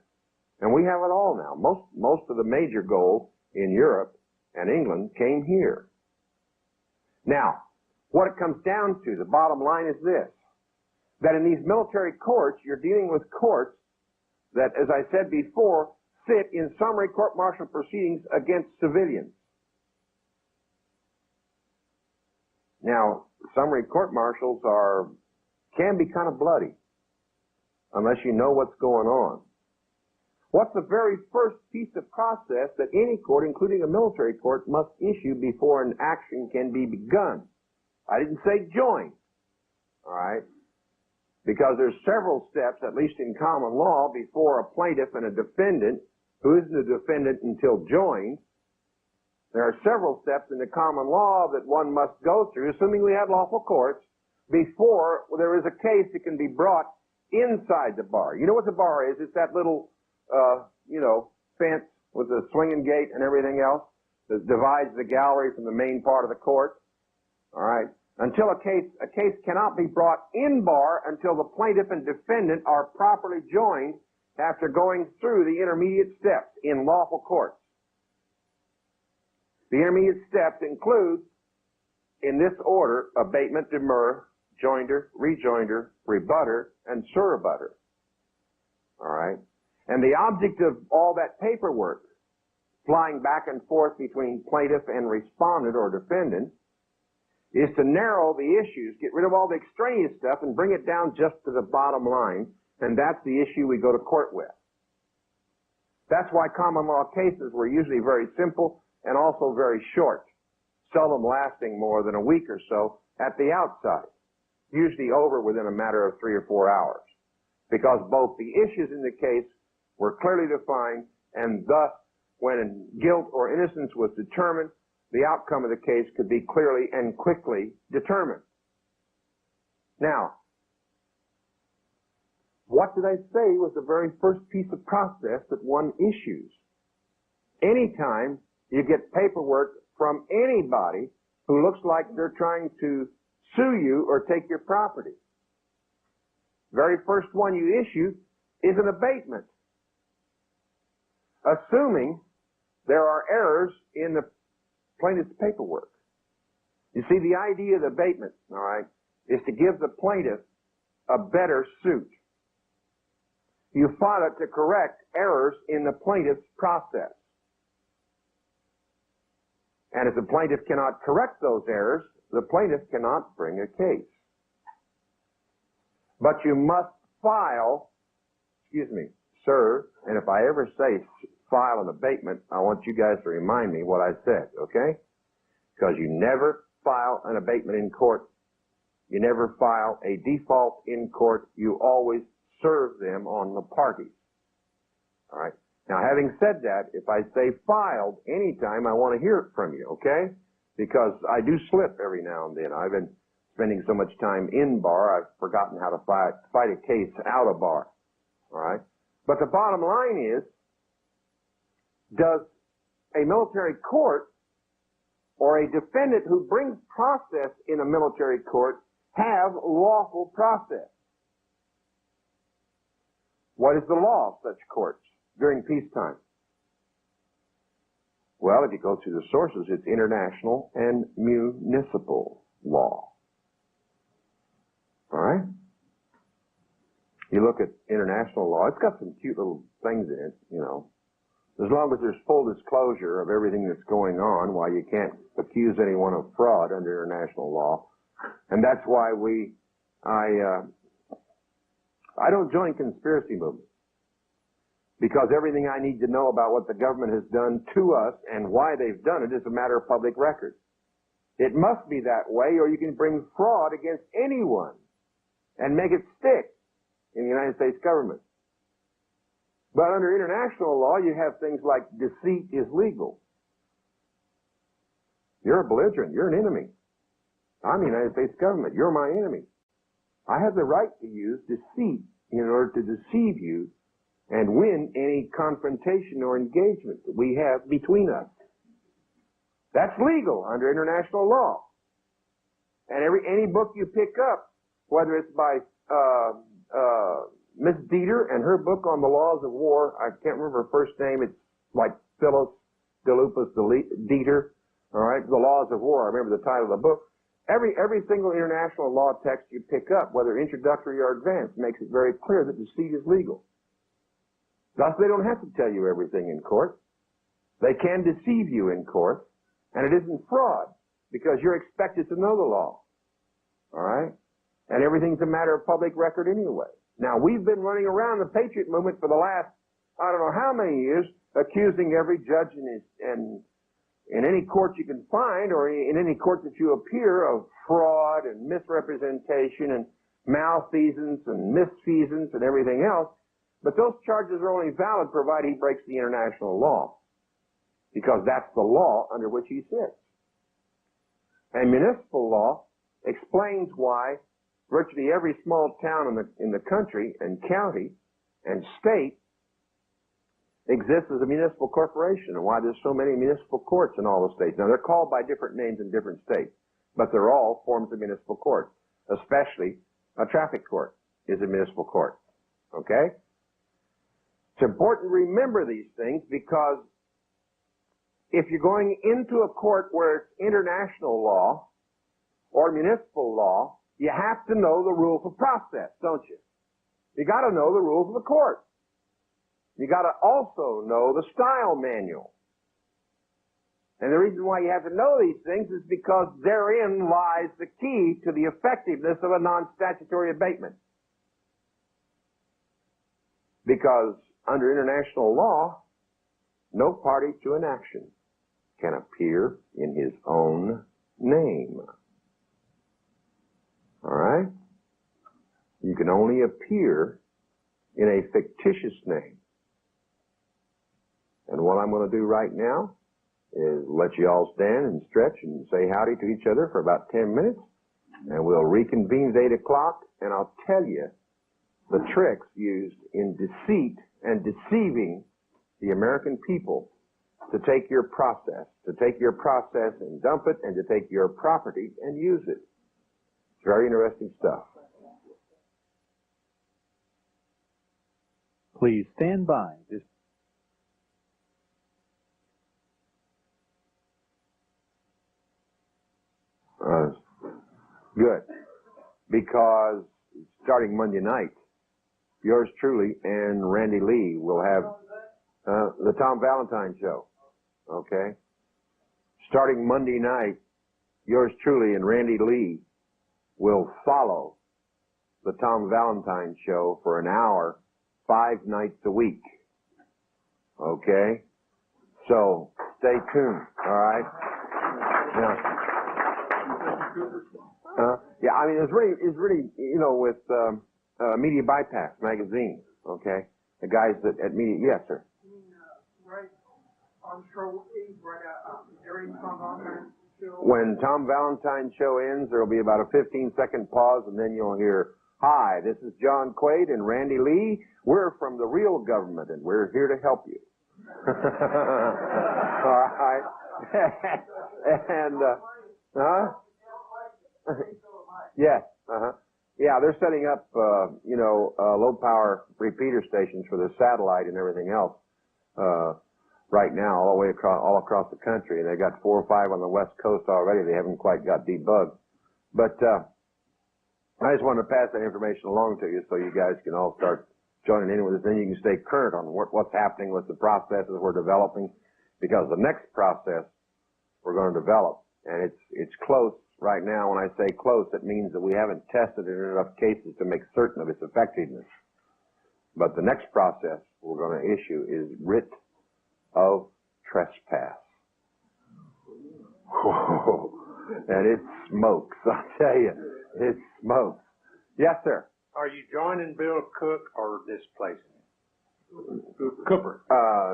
And we have it all now. Most of the major gold in Europe and England came here. Now, what it comes down to, the bottom line is this, that in these military courts, you're dealing with courts that, as I said before, sit in summary court-martial proceedings against civilians. Now, summary court-martials can be kind of bloody. unless you know what's going on. What's the very first piece of process that any court, including a military court, must issue before an action can be begun? I didn't say join, all right? Because there's several steps, at least in common law, before a plaintiff and a defendant, who isn't a defendant until joined. There are several steps in the common law that one must go through, assuming we have lawful courts, before there is a case that can be brought inside the bar. You know what the bar is? It's that little fence with the swinging gate and everything else that divides the gallery from the main part of the court. All right. Until a case cannot be brought in bar until the plaintiff and defendant are properly joined after going through the intermediate steps in lawful courts. The intermediate steps include, in this order, abatement, demur, joinder, rejoinder, rebutter, and surrebutter. All right. And the object of all that paperwork, flying back and forth between plaintiff and respondent or defendant, is to narrow the issues, get rid of all the extraneous stuff, and bring it down just to the bottom line, and that's the issue we go to court with. That's why common law cases were usually very simple and also very short, seldom lasting more than a week or so at the outside, usually over within a matter of 3 or 4 hours, because both the issues in the case were clearly defined, and thus, when guilt or innocence was determined, the outcome of the case could be clearly and quickly determined. Now, what did I say was the very first piece of process that one issues? Anytime you get paperwork from anybody who looks like they're trying to sue you or take your property, very first one you issue is an abatement, assuming there are errors in the plaintiff's paperwork. You see, the idea of the abatement, all right, is to give the plaintiff a better suit. You file it to correct errors in the plaintiff's process. And if the plaintiff cannot correct those errors, the plaintiff cannot bring a case. But you must file, serve, and if I ever say file an abatement, I want you guys to remind me what I said, okay? Because you never file an abatement in court. You never file a default in court. You always serve them on the parties. All right? Now, having said that, if I say filed anytime, I want to hear it from you, okay? Because I do slip every now and then. I've been spending so much time in bar, I've forgotten how to fight a case out of bar. All right? But the bottom line is, does a military court or a defendant who brings process in a military court have lawful process? What is the law of such courts during peacetime? Well, if you go through the sources, it's international and municipal law. All right? You look at international law, it's got some cute little things in it, you know. As long as there's full disclosure of everything that's going on, why you can't accuse anyone of fraud under international law. And that's why I don't join conspiracy movements. Because everything I need to know about what the government has done to us and why they've done it is a matter of public record. It must be that way, or you can bring fraud against anyone and make it stick in the United States government. But under international law, you have things like deceit is legal. You're a belligerent. You're an enemy. I'm the United States government. You're my enemy. I have the right to use deceit in order to deceive you and win any confrontation or engagement that we have between us. That's legal under international law. And any book you pick up, whether it's by Miss Dieter and her book on the laws of war, I can't remember her first name, it's like Phyllis DeLupus Dieter, all right, the laws of war, I remember the title of the book. Every single international law text you pick up, whether introductory or advanced, makes it very clear that deceit is legal. Thus, they don't have to tell you everything in court. They can deceive you in court, and it isn't fraud, because you're expected to know the law. All right? And everything's a matter of public record anyway. Now, we've been running around the patriot movement for the last, I don't know how many years, accusing every judge in any court you can find or in any court that you appear of fraud and misrepresentation and malfeasance and misfeasance and everything else. But those charges are only valid provided he breaks the international law, because that's the law under which he sits. And municipal law explains why virtually every small town in the country and county and state exists as a municipal corporation, and why there's so many municipal courts in all the states. Now, they're called by different names in different states, but they're all forms of municipal court. Especially a traffic court is a municipal court. Okay? It's important to remember these things, because if you're going into a court where it's international law or municipal law, you have to know the rules of process, don't you? You got to know the rules of the court. You got to also know the style manual. And the reason why you have to know these things is because therein lies the key to the effectiveness of a non-statutory abatement. Because under international law, no party to an action can appear in his own name. All right? You can only appear in a fictitious name. And what I'm going to do right now is let you all stand and stretch and say howdy to each other for about 10 minutes, and we'll reconvene at 8 o'clock, and I'll tell you the tricks used in deceit and deceiving the American people to take your process and dump it, and to take your property and use it. It's very interesting stuff. Please stand by. Good. Because starting Monday night, yours truly and Randy Lee will have the Tom Valentine Show. Okay? Starting Monday night, yours truly and Randy Lee will follow the Tom Valentine Show for an hour, 5 nights a week. Okay? So, stay tuned, all right? Now, yeah, I mean, it's really, you know, with Media Bypass magazine, okay? The guys at Media, yes, sir. Right on show during Tom Valentine show. When Tom Valentine Show ends, there will be about a 15-second pause, and then you'll hear, "Hi, this is John Quade and Randy Lee. We're from the real government, and we're here to help you." All right. And, yes, yeah, they're setting up, low-power repeater stations for the satellite and everything else right now, all across the country. They got 4 or 5 on the West Coast already. They haven't quite got debugged. But I just wanted to pass that information along to you so you guys can all start joining in with us. Then you can stay current on what's happening with the processes we're developing, because the next process we're going to develop, and it's close. Right now, when I say close, it means that we haven't tested it in enough cases to make certain of its effectiveness. But the next process we're going to issue is writ of trespass. Whoa. And it smokes, I tell you. It smokes. Yes, sir. Are you joining Bill Cook or displacing him? Cooper.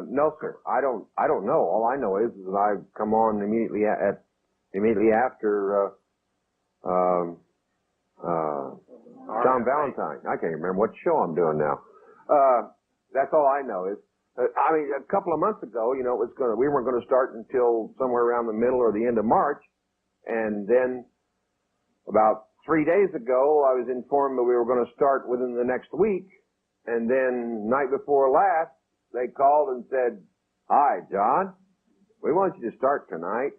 No, sir. I don't know. All I know is that I've come on immediately after Tom Valentine. I can't remember what show I'm doing now. That's all I know is, I mean, a couple of months ago, you know, we weren't going to start until somewhere around the middle or the end of March, and then about 3 days ago, I was informed that we were going to start within the next week, and then night before last, they called and said, "Hi, John, we want you to start tonight."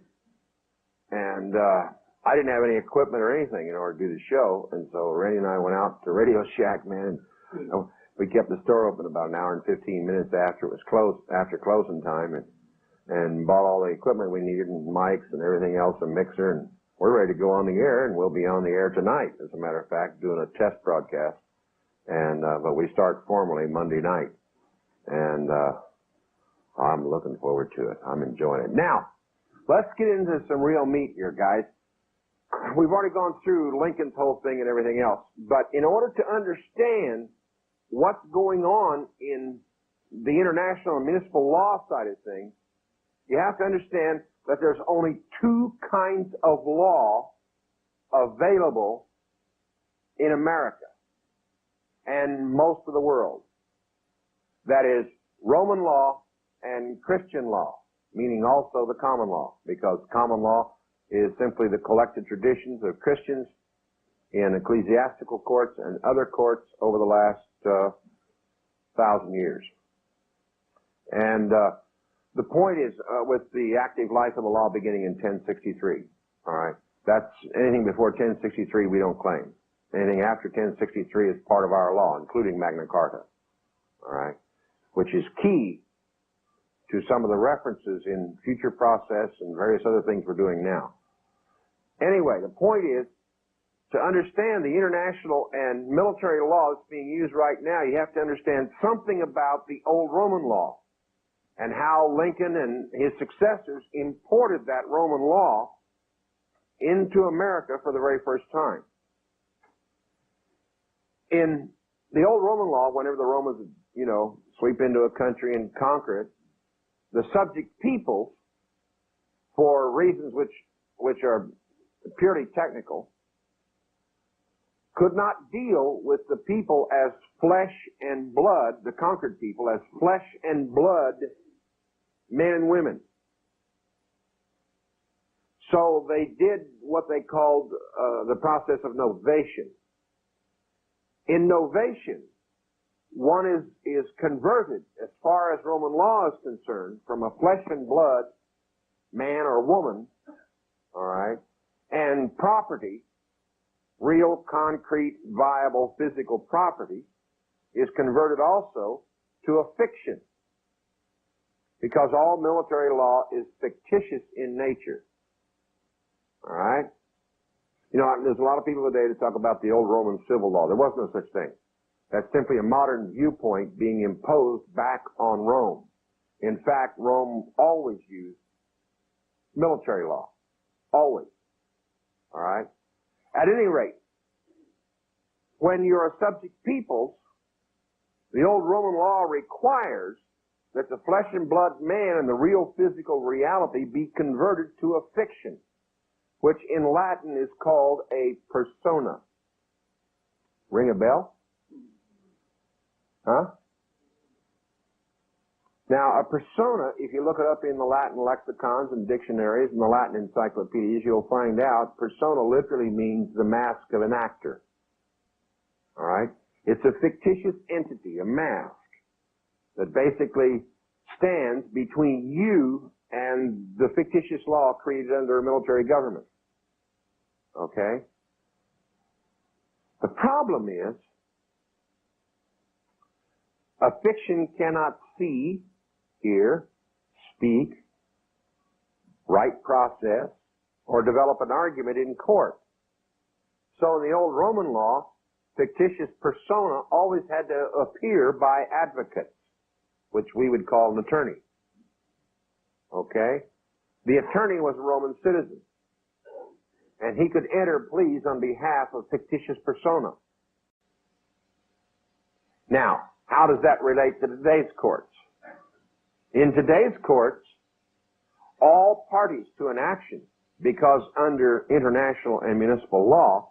And I didn't have any equipment or anything in order to do the show, and so Randy and I went out to Radio Shack, man, and we kept the store open about an hour and 15 minutes after it was closed, after closing time, and bought all the equipment we needed, and mics and everything else, a mixer, and we're ready to go on the air, and we'll be on the air tonight, as a matter of fact, doing a test broadcast And but we start formally Monday night, and I'm looking forward to it. I'm enjoying it. Now, let's get into some real meat here, guys. We've already gone through Lincoln's whole thing and everything else, but in order to understand what's going on in the international and municipal law side of things, you have to understand that there's only two kinds of law available in America and most of the world. That is Roman law and Christian law, meaning also the common law, because common law is simply the collected traditions of Christians in ecclesiastical courts and other courts over the last 1,000 years. And the point is, with the active life of the law beginning in 1063, all right, that's anything before 1063 we don't claim. Anything after 1063 is part of our law, including Magna Carta, all right, which is key to some of the references in future process and various other things we're doing now. Anyway, the point is, to understand the international and military law that's being used right now, you have to understand something about the old Roman law and how Lincoln and his successors imported that Roman law into America for the very first time. In the old Roman law, whenever the Romans would, sweep into a country and conquer it, the subject peoples, for reasons which are purely technical, could not deal with the people as flesh and blood, the conquered people, as flesh and blood men and women. So they did what they called the process of novation. In novation, one is converted, as far as Roman law is concerned, from a flesh and blood man or woman, all right, and property, real, concrete, viable, physical property, is converted also to a fiction, because all military law is fictitious in nature, all right? There's a lot of people today that talk about the old Roman civil law. There was no such thing. That's simply a modern viewpoint being imposed back on Rome. In fact, Rome always used military law. Always. All right? At any rate, when you're a subject peoples, the old Roman law requires that the flesh and blood man and the real physical reality be converted to a fiction, which in Latin is called a persona. Ring a bell? Huh? Now, a persona, if you look it up in the Latin lexicons and dictionaries and the Latin encyclopedias, you'll find out persona literally means the mask of an actor. All right? It's a fictitious entity, a mask, that basically stands between you and the fictitious law created under a military government. Okay? The problem is, a fiction cannot see, hear, speak, write process, or develop an argument in court. So in the old Roman law, fictitious persona always had to appear by advocates, which we would call an attorney. Okay? The attorney was a Roman citizen, and he could enter pleas on behalf of fictitious persona. Now, how does that relate to today's courts? In today's courts, all parties to an action, because under international and municipal law,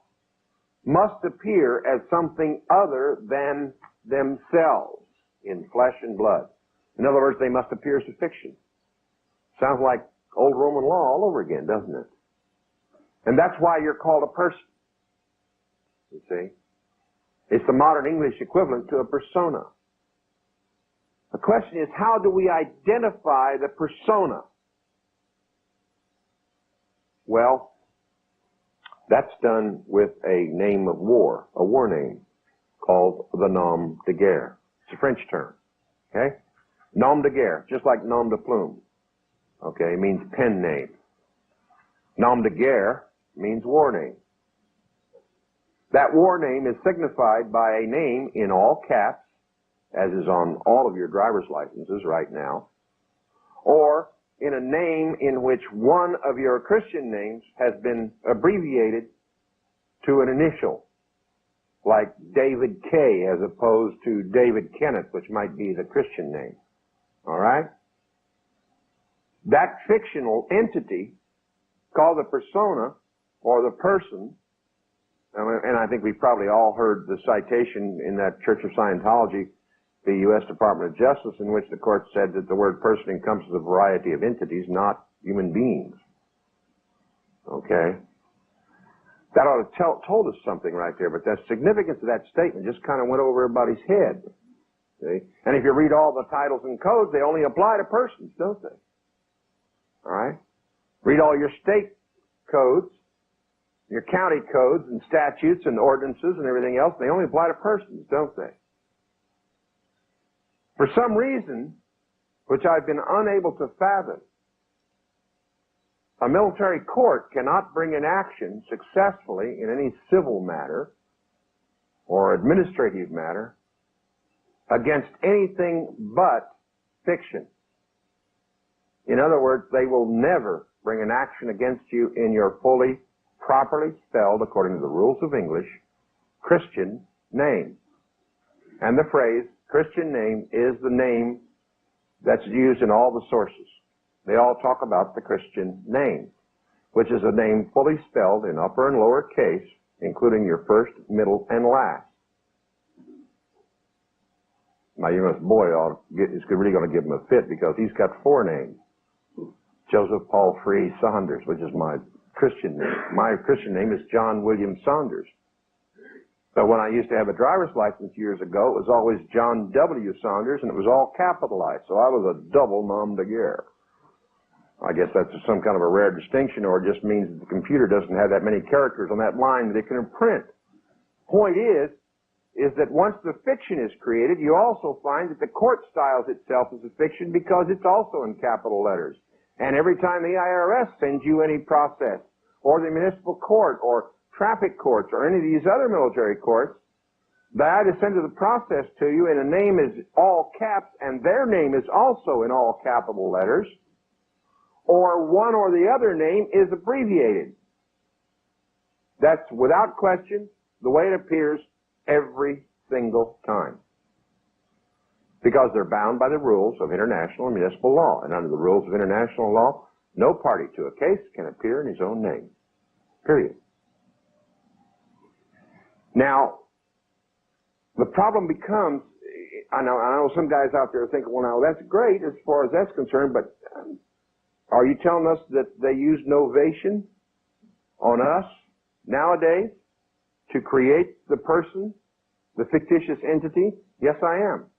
must appear as something other than themselves in flesh and blood. In other words, they must appear as a fiction. Sounds like old Roman law all over again, doesn't it? And that's why you're called a person. You see? It's the modern English equivalent to a persona. The question is, how do we identify the persona? Well, that's done with a name of war, a war name, called the nom de guerre. It's a French term. Okay? Nom de guerre, just like nom de plume. Okay, it means pen name. Nom de guerre means war name. That war name is signified by a name in all caps, as is on all of your driver's licenses right now, or in a name in which one of your Christian names has been abbreviated to an initial, like David K. as opposed to David Kenneth, which might be the Christian name. All right? That fictional entity called the persona or the person, and I think we've probably all heard the citation in that Church of Scientology, the U.S. Department of Justice, in which the court said that the word person encompasses a variety of entities, not human beings. Okay? That ought to told us something right there, but the significance of that statement just kind of went over everybody's head. See? And if you read all the titles and codes, they only apply to persons, don't they? All right? Read all your state codes, your county codes and statutes and ordinances and everything else, they only apply to persons, don't they? For some reason, which I've been unable to fathom, a military court cannot bring an action successfully in any civil matter or administrative matter against anything but fiction. In other words, they will never bring an action against you in your fully, properly spelled, according to the rules of English, Christian name. And the phrase Christian name is the name that's used in all the sources. They all talk about the Christian name, which is a name fully spelled in upper and lower case, including your first, middle, and last. My youngest boy is really going to give him a fit because he's got 4 names. Joseph Paul Free Saunders, which is my Christian name. My Christian name is John William Saunders. But when I used to have a driver's license years ago, it was always John W. Saunders, and it was all capitalized, so I was a double nom de guerre. I guess that's some kind of a rare distinction, or it just means that the computer doesn't have that many characters on that line that it can print. Point is that once the fiction is created, you also find that the court styles itself as a fiction because it's also in capital letters. And every time the IRS sends you any process, or the municipal court, or traffic courts, or any of these other military courts, they either send the process to you and the name is all caps and their name is also in all capital letters, or one or the other name is abbreviated. That's without question the way it appears every single time. Because they're bound by the rules of international and municipal law. And under the rules of international law, no party to a case can appear in his own name. Period. Now, the problem becomes, I know some guys out there think, well, now that's great as far as that's concerned, but are you telling us that they use novation on us nowadays to create the person, the fictitious entity? Yes, I am.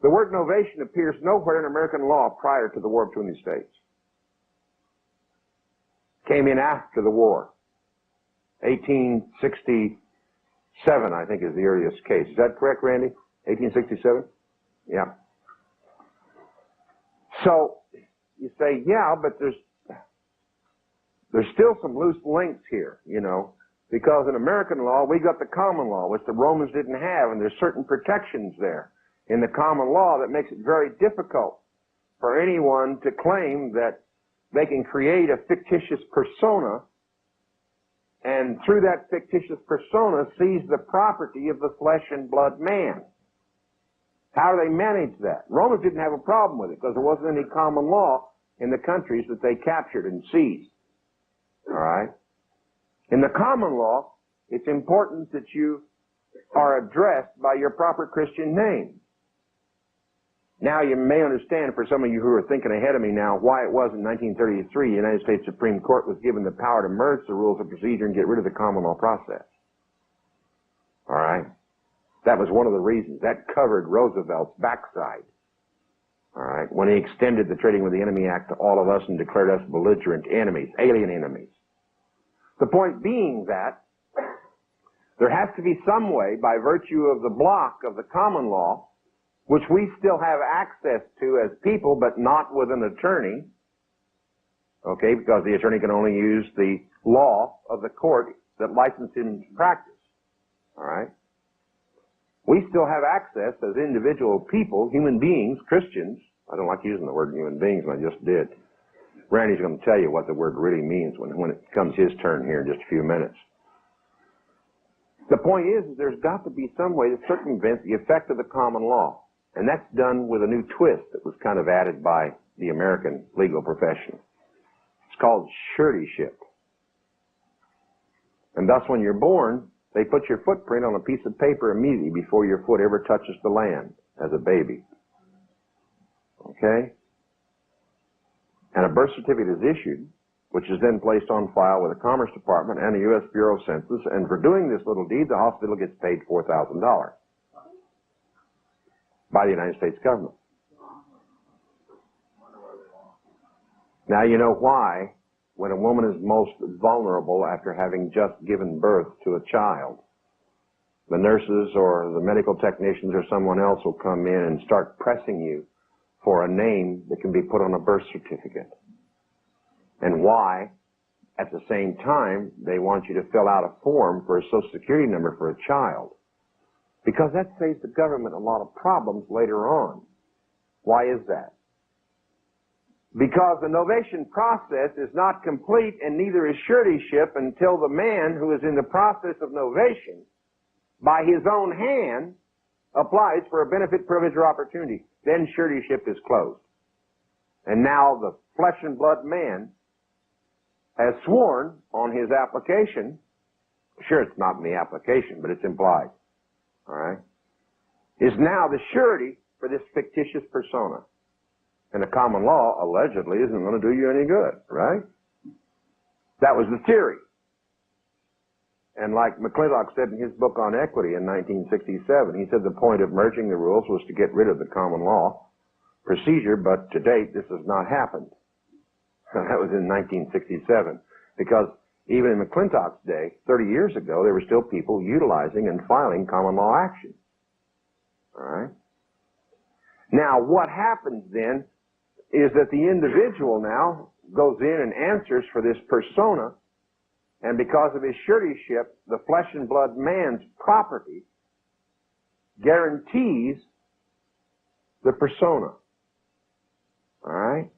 The word novation appears nowhere in American law prior to the War between the States. Came in after the war. 1867, I think, is the earliest case. Is that correct, Randy? 1867? Yeah. So, you say, yeah, but there's still some loose links here, you know, because in American law, we got the common law, which the Romans didn't have, and there's certain protections there in the common law that makes it very difficult for anyone to claim that they can create a fictitious persona and through that fictitious persona seize the property of the flesh and blood man. How do they manage that? Romans didn't have a problem with it because there wasn't any common law in the countries that they captured and seized. All right? In the common law, it's important that you are addressed by your proper Christian name. Now, you may understand, for some of you who are thinking ahead of me now, why it was in 1933 the United States Supreme Court was given the power to merge the rules of procedure and get rid of the common law process. All right? That was one of the reasons. That covered Roosevelt's backside. All right? When he extended the Trading with the Enemy Act to all of us and declared us belligerent enemies, alien enemies. The point being that there has to be some way, by virtue of the block of the common law, which we still have access to as people, but not with an attorney, okay, because the attorney can only use the law of the court that licensed him to practice. All right? We still have access as individual people, human beings, Christians. I don't like using the word human beings, and I just did. Randy's going to tell you what the word really means when it comes his turn here in just a few minutes. The point is there's got to be some way to circumvent the effect of the common law. And that's done with a new twist that was kind of added by the American legal profession. It's called suretyship. And thus when you're born, they put your footprint on a piece of paper immediately before your foot ever touches the land as a baby. Okay? And a birth certificate is issued, which is then placed on file with the Commerce Department and the U.S. Bureau of Census, and for doing this little deed, the hospital gets paid $4,000 by the United States government. Now you know why, when a woman is most vulnerable after having just given birth to a child, the nurses or the medical technicians or someone else will come in and start pressing you for a name that can be put on a birth certificate. And why, at the same time, they want you to fill out a form for a Social Security number for a child. Because that saves the government a lot of problems later on. Why is that? Because the novation process is not complete, and neither is suretyship until the man who is in the process of novation, by his own hand, applies for a benefit, privilege, or opportunity. Then suretyship is closed. And now the flesh and blood man has sworn on his application, sure it's not in the application, but it's implied, all right, is now the surety for this fictitious persona. And the common law, allegedly, isn't going to do you any good, right? That was the theory. And like McClintock said in his book on equity in 1967, he said the point of merging the rules was to get rid of the common law procedure, but to date this has not happened. That was in 1967, because even in McClintock's day, 30 years ago, there were still people utilizing and filing common law action. All right? Now, what happens then is that the individual now goes in and answers for this persona, and because of his suretyship, the flesh and blood man's property guarantees the persona. All right?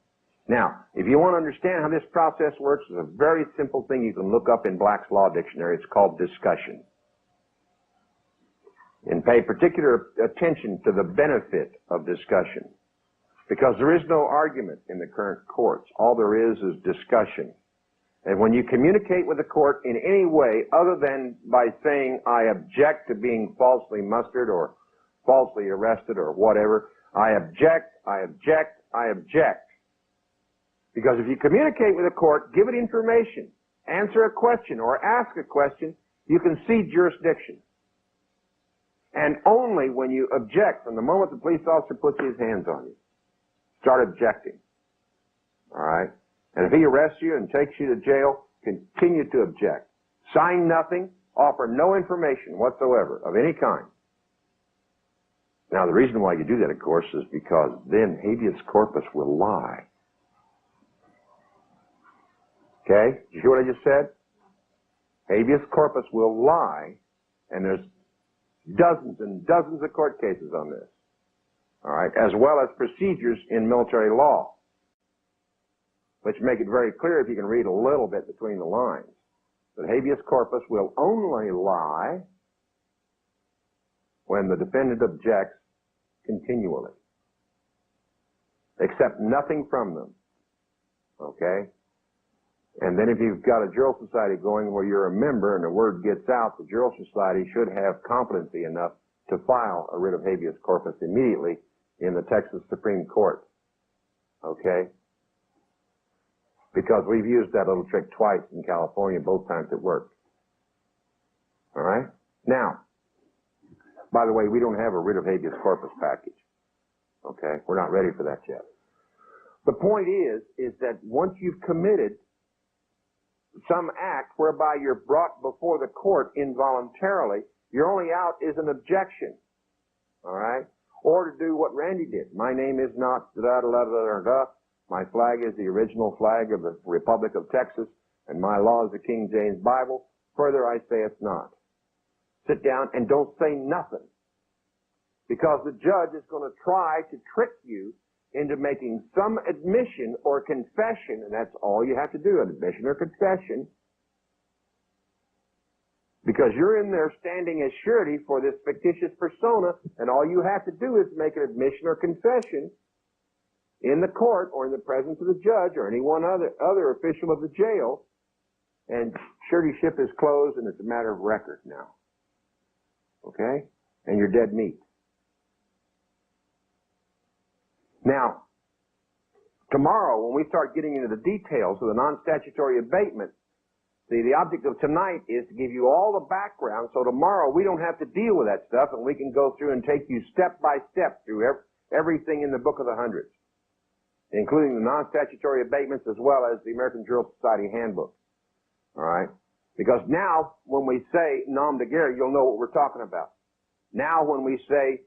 Now, if you want to understand how this process works, there's a very simple thing you can look up in Black's Law Dictionary. It's called discussion. And pay particular attention to the benefit of discussion, because there is no argument in the current courts. All there is discussion. And when you communicate with the court in any way other than by saying, I object to being falsely mustered or falsely arrested or whatever, I object, I object, I object. Because if you communicate with a court, give it information, answer a question or ask a question, you can cede jurisdiction. And only when you object, from the moment the police officer puts his hands on you, start objecting. All right? And if he arrests you and takes you to jail, continue to object. Sign nothing, offer no information whatsoever of any kind. Now, the reason why you do that, of course, is because then habeas corpus will lie. Okay? Did you hear what I just said? Habeas corpus will lie, and there's dozens and dozens of court cases on this. All right? As well as procedures in military law, which make it very clear, if you can read a little bit between the lines, that habeas corpus will only lie when the defendant objects continually. Accept nothing from them. Okay? And then if you've got a Jural Society going where you're a member and the word gets out, the Jural Society should have competency enough to file a writ of habeas corpus immediately in the Texas Supreme Court. Okay? Because we've used that little trick twice in California, both times it worked. All right? Now, by the way, we don't have a writ of habeas corpus package. Okay? We're not ready for that yet. The point is that once you've committed some act whereby you're brought before the court involuntarily, your only out is an objection. All right? Or to do what Randy did. My name is not da-da-da-da-da-da. My flag is the original flag of the Republic of Texas, and my law is the King James Bible. Further, I say it's not. sit down and don't say nothing. Because the judge is going to try to trick you into making some admission or confession, and that's all you have to do, an admission or confession. Because you're in there standing as surety for this fictitious persona, and all you have to do is make an admission or confession in the court or in the presence of the judge or any one other official of the jail, and suretyship is closed and it's a matter of record now. Okay? And you're dead meat. Now, tomorrow when we start getting into the details of the non-statutory abatement, see, the object of tonight is to give you all the background, so tomorrow we don't have to deal with that stuff, and we can go through and take you step by step through everything in the Book of the Hundreds, including the non-statutory abatements as well as the American Jural Society Handbook. All right? Because now, when we say nom de guerre, you'll know what we're talking about. Now, when we say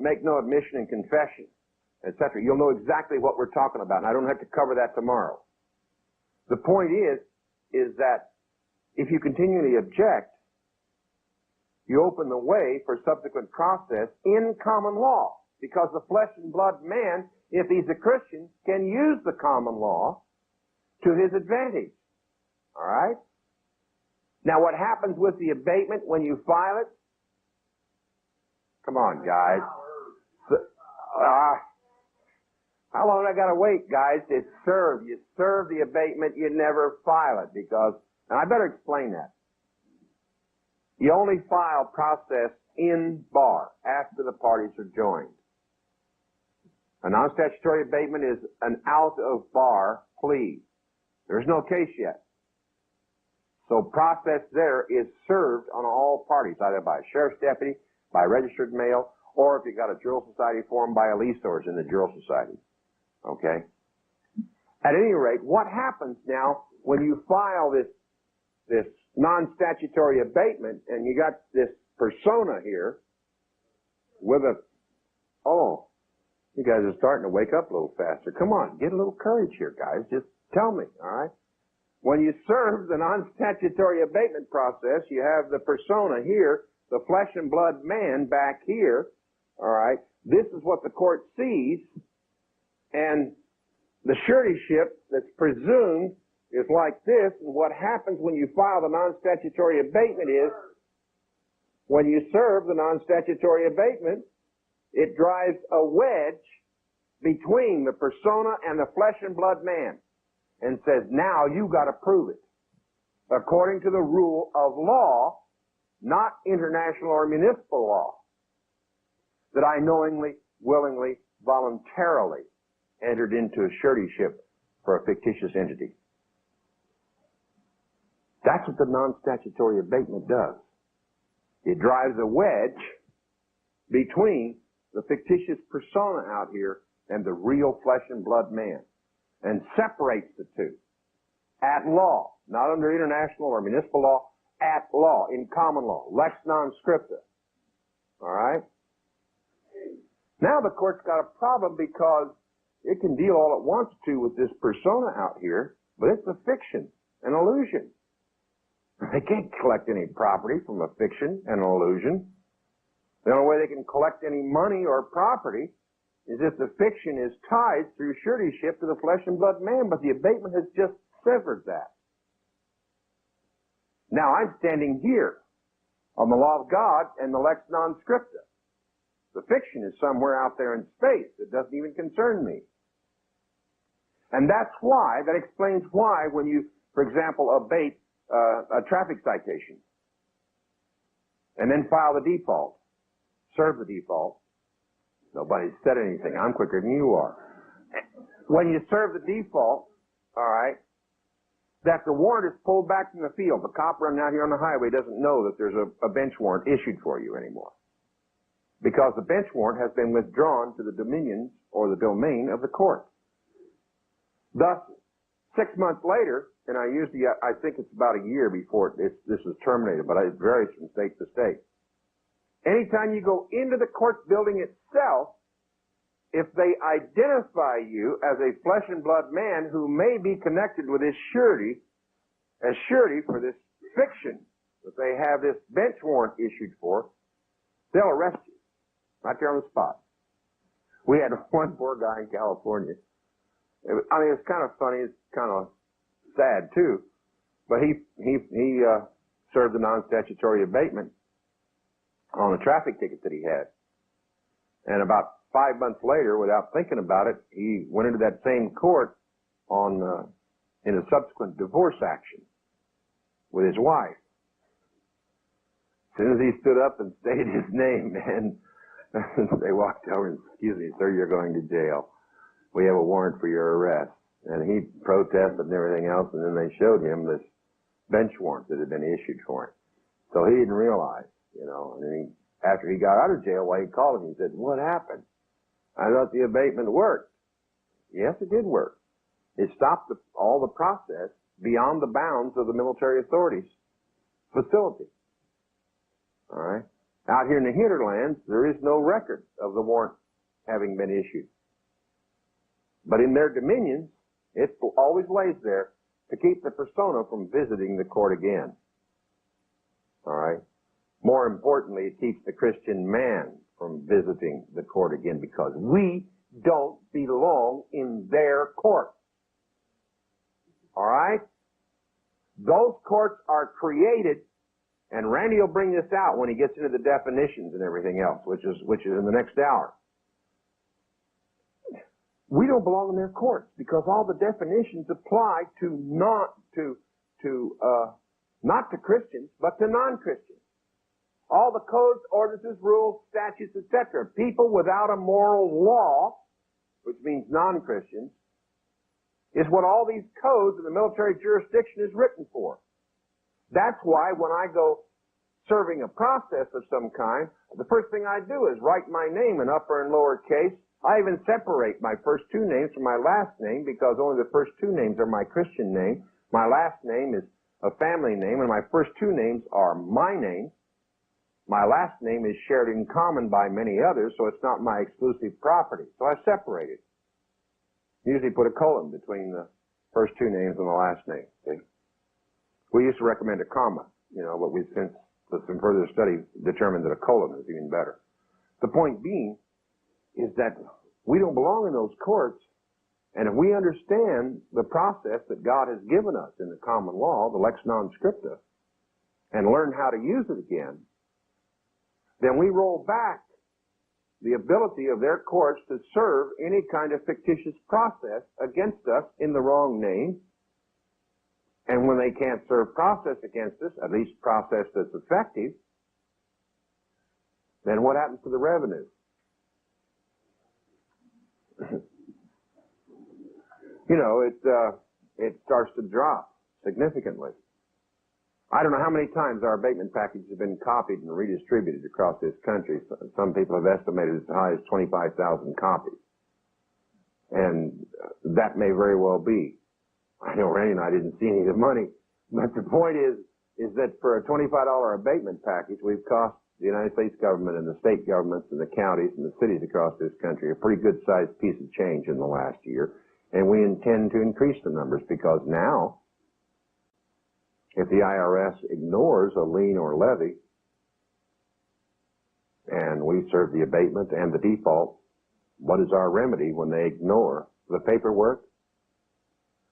make no admission and confession, etc., you'll know exactly what we're talking about, and I don't have to cover that tomorrow. The point is that if you continually object, you open the way for subsequent process in common law, because the flesh and blood man, if he's a Christian, can use the common law to his advantage. All right? Now, what happens with the abatement when you file it? Come on, guys. How long I got to wait, guys? It's served. You serve the abatement, you never file it because, and I better explain that. You only file process in bar after the parties are joined. A non-statutory abatement is an out-of-bar plea. There's no case yet. So process there is served on all parties, either by a sheriff's deputy, by registered mail, or if you got a Jural Society form, by a leaseors in the Jural Society. Okay? At any rate, what happens now when you file this non-statutory abatement and you got this persona here with a, oh, you guys are starting to wake up a little faster. Come on, get a little courage here, guys. Just tell me, all right? When you serve the non-statutory abatement process, you have the persona here, the flesh and blood man back here, all right? This is what the court sees, and the suretyship that's presumed is like this, and what happens when you file the non-statutory abatement is, when you serve the non-statutory abatement, it drives a wedge between the persona and the flesh and blood man and says, now you got to prove it according to the rule of law, not international or municipal law, that I knowingly, willingly, voluntarily entered into a suretyship for a fictitious entity. That's what the non-statutory abatement does. It drives a wedge between the fictitious persona out here and the real flesh and blood man, and separates the two at law, not under international or municipal law, at law, in common law, lex non scripta. All right? Now the court's got a problem because it can deal all it wants to with this persona out here, but it's a fiction, an illusion. They can't collect any property from a fiction and an illusion. The only way they can collect any money or property is if the fiction is tied through suretyship to the flesh and blood man, but the abatement has just severed that. Now I'm standing here on the law of God and the lex non scripta. The fiction is somewhere out there in space that doesn't even concern me. And that explains why when you, for example, abate a traffic citation and then file the default, serve the default. Nobody's said anything. I'm quicker than you are. When you serve the default, all right, that the warrant is pulled back from the field. The cop running out here on the highway doesn't know that there's a bench warrant issued for you anymore, because the bench warrant has been withdrawn to the dominions or the domain of the court. Thus, 6 months later, and I think it's about a year before this was terminated, but it varies from state to state. Anytime you go into the court building itself, if they identify you as a flesh and blood man who may be connected with this surety, as surety for this fiction that they have this bench warrant issued for, they'll arrest you right there on the spot. We had one poor guy in California. It's kind of funny. It's kind of sad too. But he served a non-statutory abatement on a traffic ticket that he had. And about 5 months later, without thinking about it, he went into that same court in a subsequent divorce action with his wife. As soon as he stood up and stated his name, man, they walked over and, "Excuse me, sir, you're going to jail. We have a warrant for your arrest." And he protested and everything else, and then they showed him this bench warrant that had been issued for him. So he didn't realize, and then after he got out of jail, he called him, he said, "What happened? I thought the abatement worked." Yes, it did work. It stopped all the process beyond the bounds of the military authorities' facility. All right? Out here in the hinterlands, there is no record of the warrant having been issued. But in their dominions, it always lays there to keep the persona from visiting the court again. All right? More importantly, it keeps the Christian man from visiting the court again because we don't belong in their court. All right? Those courts are created, and Randy will bring this out when he gets into the definitions and everything else, which is in the next hour. We don't belong in their courts because all the definitions apply to not to Christians, but to non-Christians. All the codes, ordinances, rules, statutes, etc. People without a moral law, which means non-Christians, is what all these codes in the military jurisdiction is written for. That's why when I go serving a process of some kind, the first thing I do is write my name in upper and lower case. I even separate my first two names from my last name because only the first two names are my Christian name. My last name is a family name, and my first two names are my name. My last name is shared in common by many others, so it's not my exclusive property. So I separate it. Usually put a colon between the first two names and the last name. See? We used to recommend a comma, but we've since, with some further study, determined that a colon is even better. The point being is that we don't belong in those courts, and if we understand the process that God has given us in the common law, the lex non scripta, and learn how to use it again, then we roll back the ability of their courts to serve any kind of fictitious process against us in the wrong name. And when they can't serve process against us, at least process that's effective, then what happens to the revenue? It starts to drop significantly. I don't know how many times our abatement packages have been copied and redistributed across this country. Some people have estimated as high as 25,000 copies. And that may very well be. I know Randy and I didn't see any of the money, but the point is that for a $25 abatement package, we've cost the United States government and the state governments and the counties and the cities across this country a pretty good sized piece of change in the last year. And we intend to increase the numbers because now, if the IRS ignores a lien or levy, and we serve the abatement and the default, what is our remedy when they ignore the paperwork?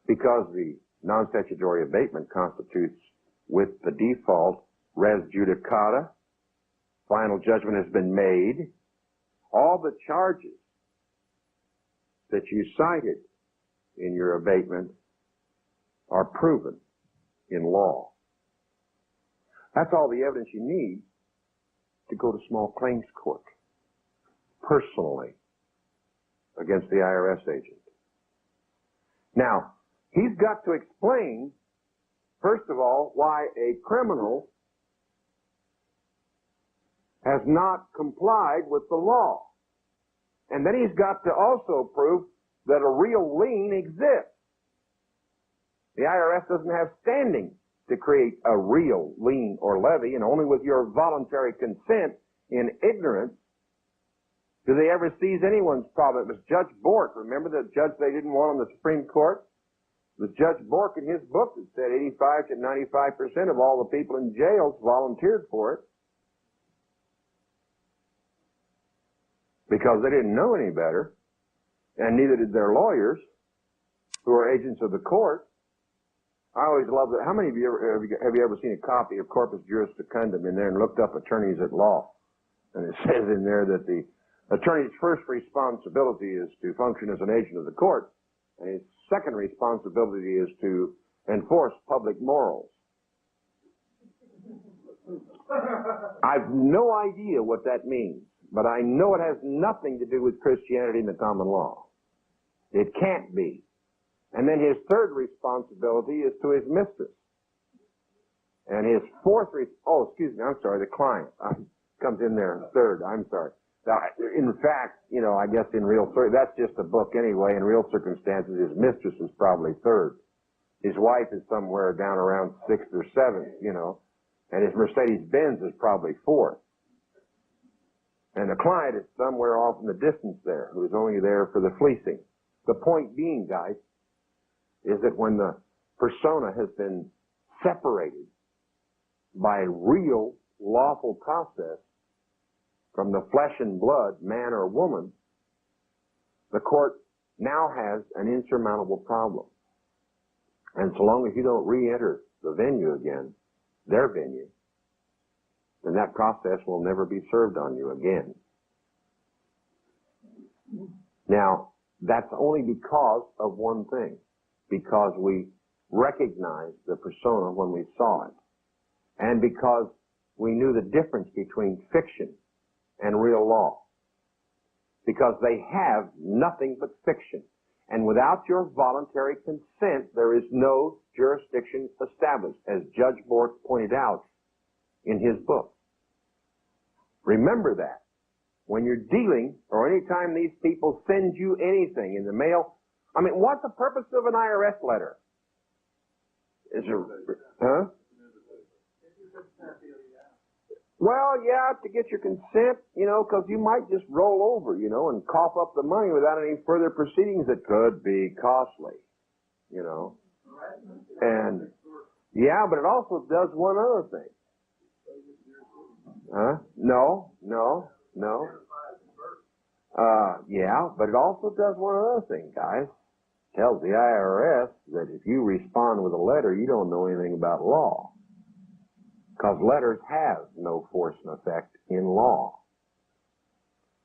Because the non-statutory abatement constitutes, with the default, res judicata, final judgment has been made, all the charges that you cited in your abatement are proven in law. That's all the evidence you need to go to small claims court personally against the IRS agent. Now, he's got to explain, first of all, why a criminal has not complied with the law. And then he's got to also prove that a real lien exists. The IRS doesn't have standing to create a real lien or levy, and only with your voluntary consent in ignorance do they ever seize anyone's property. It was Judge Bork, remember the judge they didn't want on the Supreme Court? was Judge Bork in his book that said 85 to 95% of all the people in jails volunteered for it because they didn't know any better, and neither did their lawyers, who are agents of the court. I always love that. How many of you have you ever seen a copy of Corpus Juris Secundum in there and looked up attorneys at law? And it says in there that the attorney's first responsibility is to function as an agent of the court, and his second responsibility is to enforce public morals. I've no idea what that means, but I know it has nothing to do with Christianity and the common law. It can't be. And then his third responsibility is to his mistress. And his fourth, the client comes in there third. I'm sorry. Now, in fact, I guess in real, that's just a book anyway. In real circumstances, his mistress is probably third. His wife is somewhere down around sixth or seventh, and his Mercedes-Benz is probably fourth. And the client is somewhere off in the distance there, who is only there for the fleecing. The point being, guys, is that when the persona has been separated by a real lawful process from the flesh and blood, man or woman, the court now has an insurmountable problem. And so long as you don't re-enter the venue again, their venue, then that process will never be served on you again. Now, that's only because of one thing. Because we recognized the persona when we saw it. And because we knew the difference between fiction and real law. Because they have nothing but fiction. And without your voluntary consent, there is no jurisdiction established, as Judge Bork pointed out in his book. Remember that. When you're dealing, or any time these people send you anything in the mail, what's the purpose of an IRS letter? Well, yeah, to get your consent, because you might just roll over, and cough up the money without any further proceedings that could be costly, And, yeah, but it also does one other thing. No. Yeah, but it also does one other thing, guys. Tells the IRS that if you respond with a letter, you don't know anything about law. Because letters have no force and effect in law.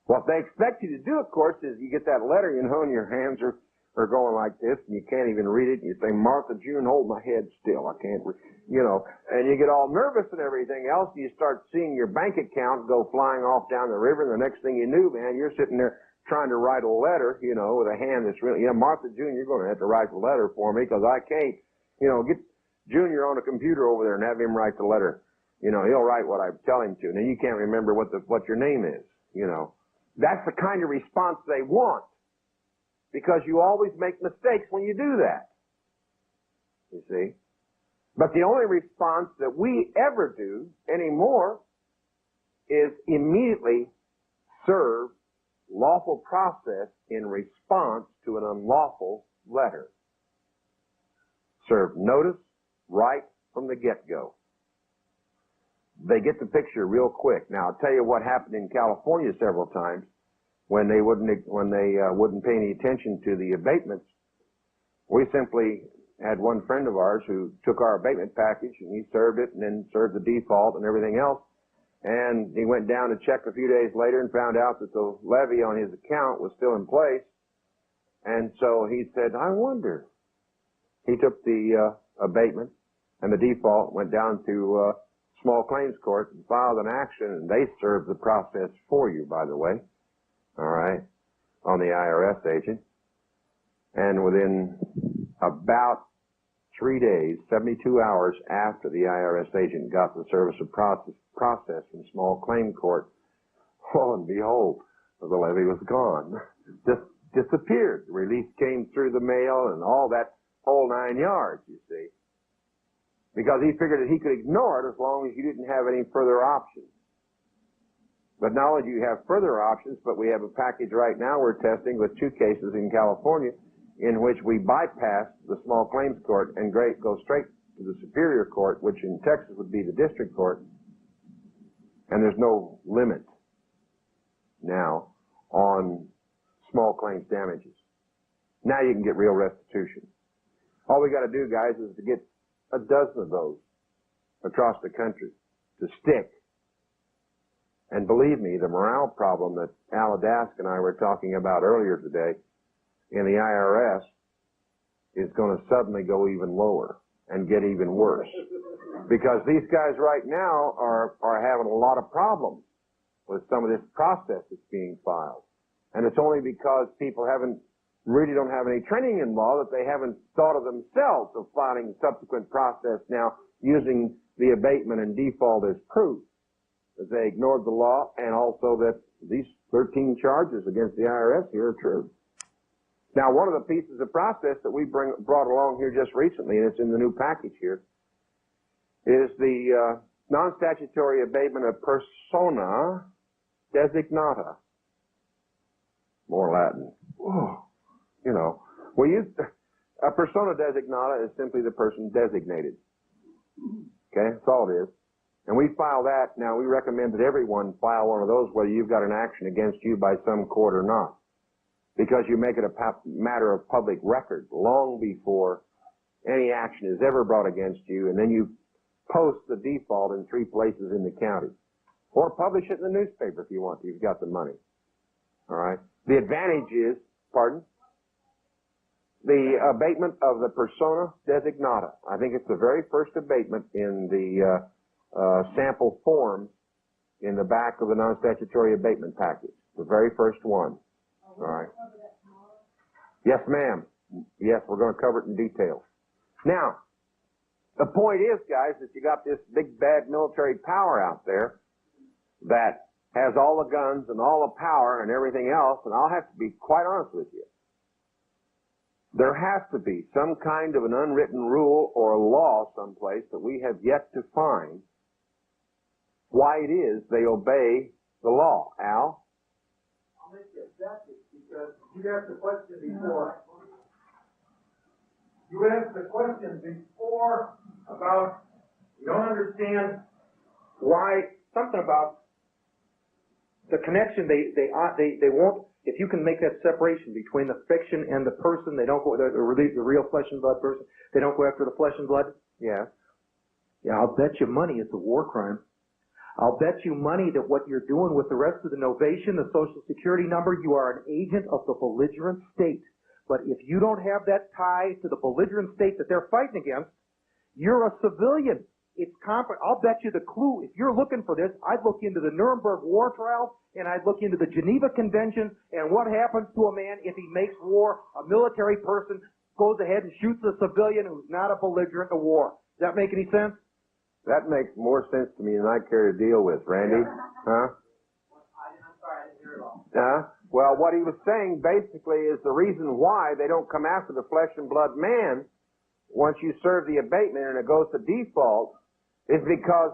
What they expect you to do, of course, is you get that letter, and your hands are going like this, and you can't even read it, and you say, Martha June, hold my head still, I can't read, and you get all nervous and everything else, and you start seeing your bank account go flying off down the river, and the next thing you knew, man, you're sitting there trying to write a letter, with a hand that's really, Martha June, you're going to have to write the letter for me, because I can't, get Junior on a computer over there and have him write the letter. He'll write what I tell him to, and then you can't remember what your name is, That's the kind of response they want. Because you always make mistakes when you do that. You see? But the only response that we ever do anymore is immediately serve lawful process in response to an unlawful letter. Serve notice right from the get-go. They get the picture real quick. Now, I'll tell you what happened in California several times. When they wouldn't pay any attention to the abatements, we simply had one friend of ours who took our abatement package and he served it and then served the default and everything else. And he went down to check a few days later and found out that the levy on his account was still in place. And so he said, I wonder. He took the abatement and the default, went down to small claims court and filed an action, and they served the process for you, by the way. All right, on the IRS agent. And within about 3 days, 72 hours after the IRS agent got the service of process from small claim court, lo and behold, the levy was gone. Just disappeared. The release came through the mail and all that whole 9 yards, you see. Because he figured that he could ignore it as long as you didn't have any further options. But not only do you have further options, but we have a package right now we're testing with 2 cases in California in which we bypass the small claims court and go straight to the superior court, which in Texas would be the district court, and there's no limit now on small claims damages. Now you can get real restitution. All we got to do, guys, is to get a dozen of those across the country to stick. And believe me, the morale problem that Al Adask and I were talking about earlier today in the IRS is going to suddenly go even lower and get even worse. Because these guys right now are having a lot of problems with some of this process that's being filed. And it's only because people really don't have any training in law that they haven't thought of themselves of filing subsequent process now using the abatement and default as proof. That they ignored the law, and also that these 13 charges against the IRS here are true. Now, one of the pieces of process that we brought along here just recently, and it's in the new package here, is the non-statutory abatement of persona designata. More Latin. Whoa. You know, a persona designata is simply the person designated. Okay, that's all it is. And we file that. Now, we recommend that everyone file one of those, whether you've got an action against you by some court or not, because you make it a matter of public record long before any action is ever brought against you, and then you post the default in 3 places in the county. Or publish it in the newspaper if you want to. You've got the money. All right? The advantage is, the abatement of the persona designata. I think it's the very first abatement in the sample form in the back of the non-statutory abatement package. The very first one. All right. Yes, ma'am. Yes, we're going to cover it in detail. Now, the point is, guys, that you got this big bad military power out there that has all the guns and all the power and everything else, and I'll have to be quite honest with you. There has to be some kind of an unwritten rule or law someplace that we have yet to find why it is they obey the law. Al? I'll make you exactly, because you asked the question before. You asked the question before about, you don't understand why, something about the connection they won't, if you can make that separation between the fiction and the person, they don't go, the real flesh and blood person, they don't go after the flesh and blood? Yes. Yeah, I'll bet you money it's a war crime. I'll bet you money that what you're doing with the rest of the novation, the social security number, you are an agent of the belligerent state. But if you don't have that tie to the belligerent state that they're fighting against, you're a civilian. I'll bet you the clue, if you're looking for this, I'd look into the Nuremberg war trials, and I'd look into the Geneva Convention, and what happens to a man if he makes war, a military person goes ahead and shoots a civilian who's not a belligerent in a war. Does that make any sense? That makes more sense to me than I care to deal with, Randy. Huh? I'm sorry, I didn't hear it all. Well, what he was saying basically is the reason why they don't come after the flesh and blood man once you serve the abatement and it goes to default is because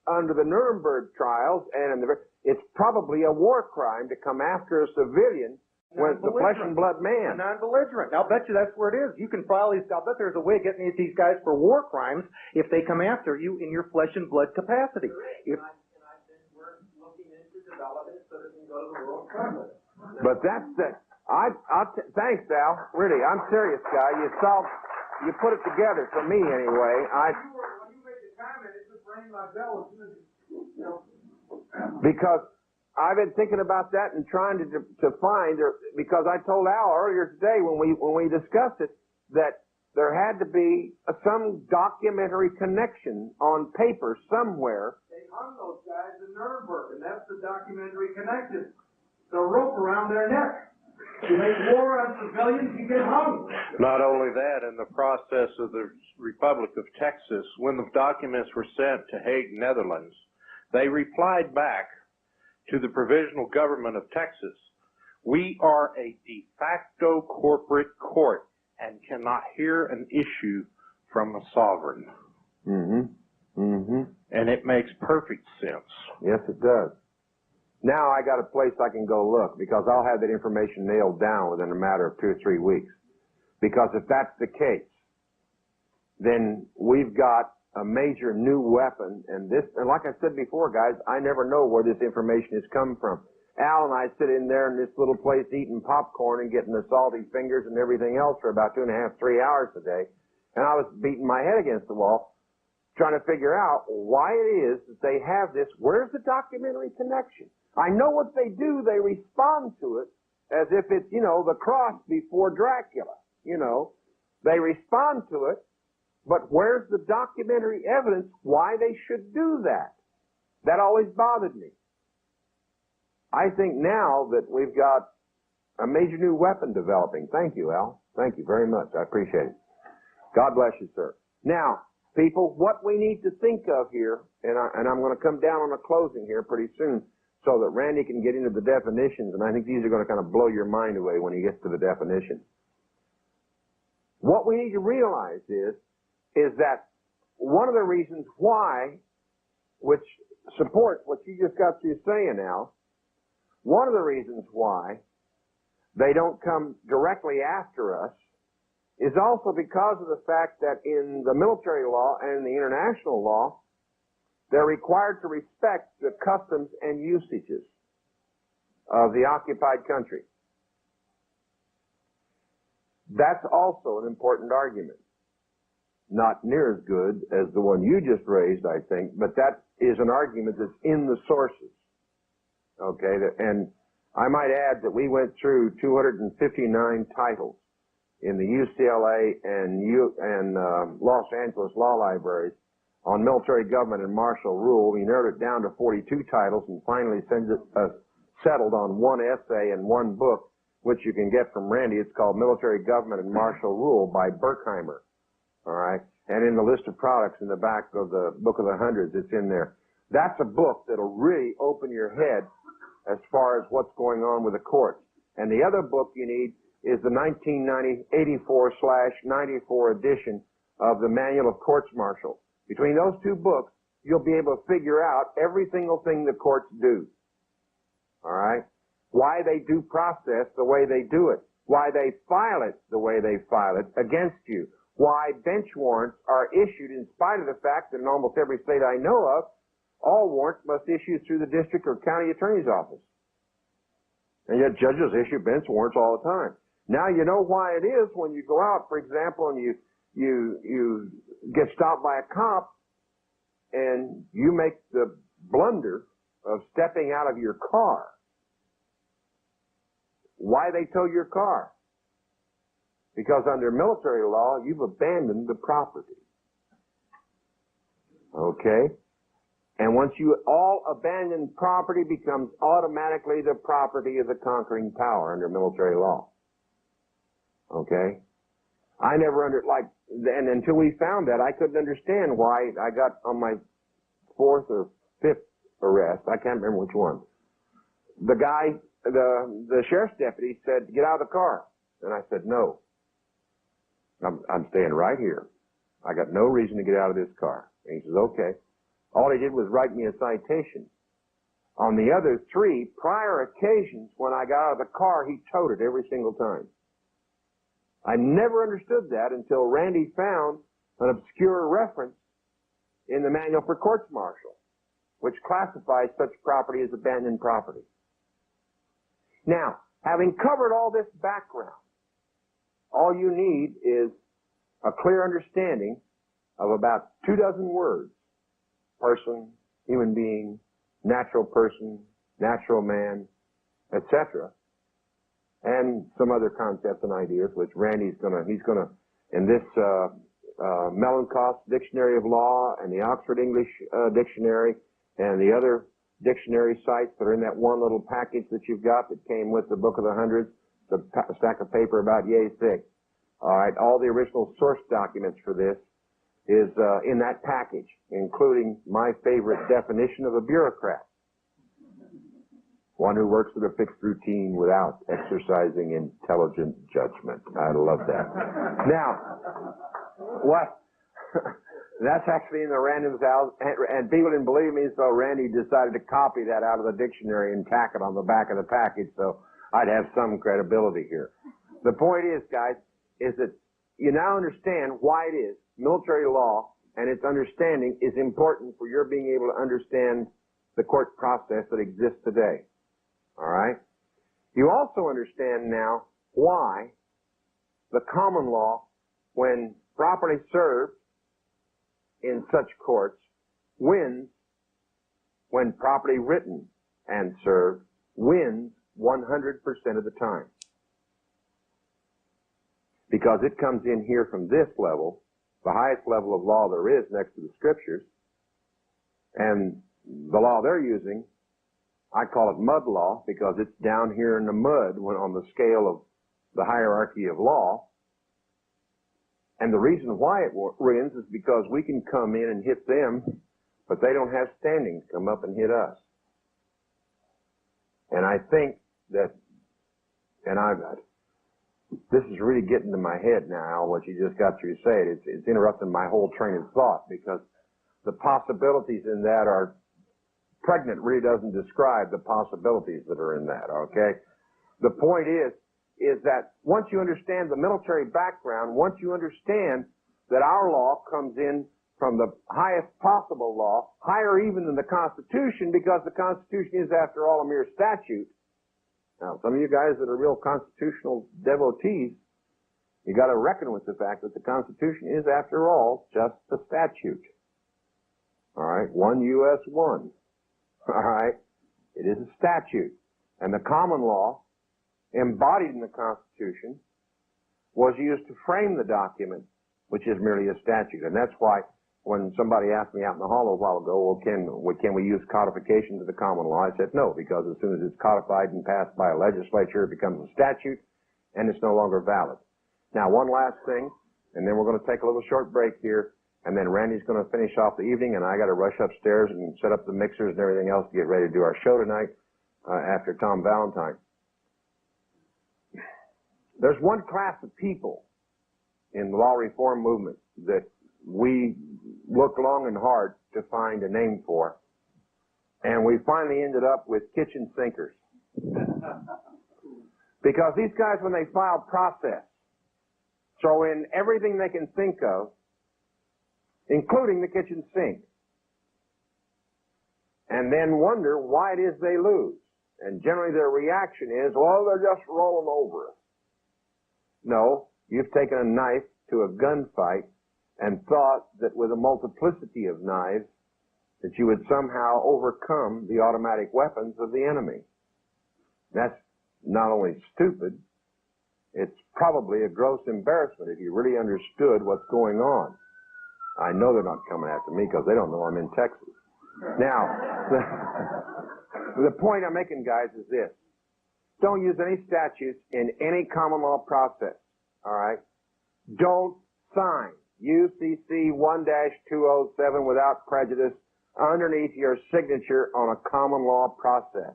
under the Nuremberg trials and it's probably a war crime to come after a civilian when it's the flesh and blood man. A non-belligerent. I'll bet you that's where it is. You can file these. I'll bet there's a way of getting these guys for war crimes if they come after you in your flesh and blood capacity. I've been looking into development so that we can go to the World Cup with it. But that's the. Thanks, Al. Really, I'm serious, guy. You put it together for me anyway. When you made the comment, it just rang my bell as soon as you know. Because I've been thinking about that and trying to find, because I told Al earlier today when we discussed it that there had to be some documentary connection on paper somewhere. They hung those guys in Nuremberg, and that's the documentary connection. The rope around their neck. You make war on civilians, you get hung. Not only that, in the process of the Republic of Texas, when the documents were sent to Hague, Netherlands, they replied back to the provisional government of Texas, we are a de facto corporate court and cannot hear an issue from a sovereign. Mm-hmm. Mm-hmm. And it makes perfect sense. Yes, it does. Now I got a place I can go look because I'll have that information nailed down within a matter of 2 or 3 weeks. Because if that's the case, then we've got a major new weapon, and like I said before, guys, I never know where this information has come from. Al and I sit in there in this little place eating popcorn and getting the salty fingers and everything else for about 2.5, 3 hours a day, and I was beating my head against the wall trying to figure out why it is that they have this. Where's the documentary connection? I know what they do. They respond to it as if it's, the cross before Dracula. They respond to it, but where's the documentary evidence why they should do that? That always bothered me. I think now that we've got a major new weapon developing. Thank you, Al. Thank you very much. I appreciate it. God bless you, sir. Now, people, what we need to think of here, and I'm going to come down on a closing here pretty soon so that Randy can get into the definitions, and I think these are going to kind of blow your mind away when he gets to the definition. What we need to realize is that one of the reasons why, which supports what you just got through saying now, one of the reasons why they don't come directly after us is also because of the fact that in the military law and the international law, they're required to respect the customs and usages of the occupied country. That's also an important argument. Not near as good as the one you just raised, I think, but that is an argument that's in the sources. Okay, and I might add that we went through 259 titles in the UCLA and Los Angeles law libraries on military government and martial rule. We narrowed it down to 42 titles and finally settled on one essay and one book, which you can get from Randy. It's called Military Government and Martial Rule by Berkheimer. All right? And in the list of products in the back of the Book of the Hundreds, it's in there. That's a book that'll really open your head as far as what's going on with the courts. And the other book you need is the 1984/94 edition of the Manual of Courts Martial. Between those two books, you'll be able to figure out every single thing the courts do. All right? Why they do process the way they do it. Why they file it the way they file it against you. Why bench warrants are issued in spite of the fact that in almost every state I know of, all warrants must issue through the district or county attorney's office. And yet judges issue bench warrants all the time. Now you know why it is when you go out, for example, and you get stopped by a cop and you make the blunder of stepping out of your car. Why they tow your car? Because under military law, you've abandoned the property. Okay? And once you all abandon property, becomes automatically the property of the conquering power under military law. Okay? I never and until we found that, I couldn't understand why I got on my 4th or 5th arrest. I can't remember which one. The guy, the sheriff's deputy said, "Get out of the car." And I said, "No. I'm staying right here. I got no reason to get out of this car." And he says, "Okay." All he did was write me a citation. On the other 3 prior occasions when I got out of the car, he towed it every single time. I never understood that until Randy found an obscure reference in the Manual for Courts Martial, which classifies such property as abandoned property. Now, having covered all this background, all you need is a clear understanding of about 24 words. Person, human being, natural person, natural man, etc. And some other concepts and ideas, which Randy's he's gonna, in this Mellencamp Dictionary of Law and the Oxford English Dictionary and the other dictionary sites that are in that one little package that you've got that came with the Book of the Hundreds, the stack of paper about yay thick. All right, all the original source documents for this is in that package, including my favorite definition of a bureaucrat. One who works with a fixed routine without exercising intelligent judgment. I love that. Now, what? That's actually in the Random's house, and people didn't believe me, so Randy decided to copy that out of the dictionary and tack it on the back of the package, so I'd have some credibility here. The point is, guys, is that you now understand why it is military law and its understanding is important for your being able to understand the court process that exists today. All right? You also understand now why the common law, when properly served in such courts, wins when properly written and served, wins 100% of the time. Because it comes in here from this level, the highest level of law there is next to the scriptures, and the law they're using, I call it mud law because it's down here in the mud when on the scale of the hierarchy of law. And the reason why it wins is because we can come in and hit them, but they don't have standing to come up and hit us. And I think that, this is really getting to my head now, what you just got through saying. It's interrupting my whole train of thought because the possibilities in that are pregnant really doesn't describe the possibilities that are in that, okay? The point is that once you understand the military background, once you understand that our law comes in from the highest possible law, higher even than the Constitution, because the Constitution is, after all, a mere statute. Now, some of you guys that are real constitutional devotees, you got to reckon with the fact that the Constitution is, after all, just a statute. All right? 1 U.S. 1. All right? It is a statute. And the common law, embodied in the Constitution, was used to frame the document, which is merely a statute. And that's why when somebody asked me out in the hall a while ago, well, can we use codification to the common law? I said no, because as soon as it's codified and passed by a legislature, it becomes a statute, and it's no longer valid. Now, one last thing, and then we're going to take a little short break here, and then Randy's going to finish off the evening, and I got to rush upstairs and set up the mixers and everything else to get ready to do our show tonight after Tom Valentine. There's one class of people in the law reform movement that we looked long and hard to find a name for, and we finally ended up with kitchen sinkers. Because these guys, when they file process, throw in everything they can think of, including the kitchen sink, and then wonder why it is they lose. And generally their reaction is, well, they're just rolling over us. No, you've taken a knife to a gunfight and thought that with a multiplicity of knives that you would somehow overcome the automatic weapons of the enemy. That's not only stupid, it's probably a gross embarrassment if you really understood what's going on. I know they're not coming after me because they don't know I'm in Texas. Now, the point I'm making, guys, is this. Don't use any statutes in any common law process, all right? Don't sign UCC 1-207 without prejudice underneath your signature on a common law process.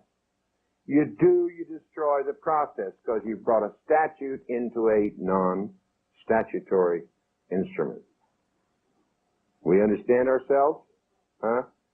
You destroy the process because you brought a statute into a non-statutory instrument. We understand ourselves? Huh?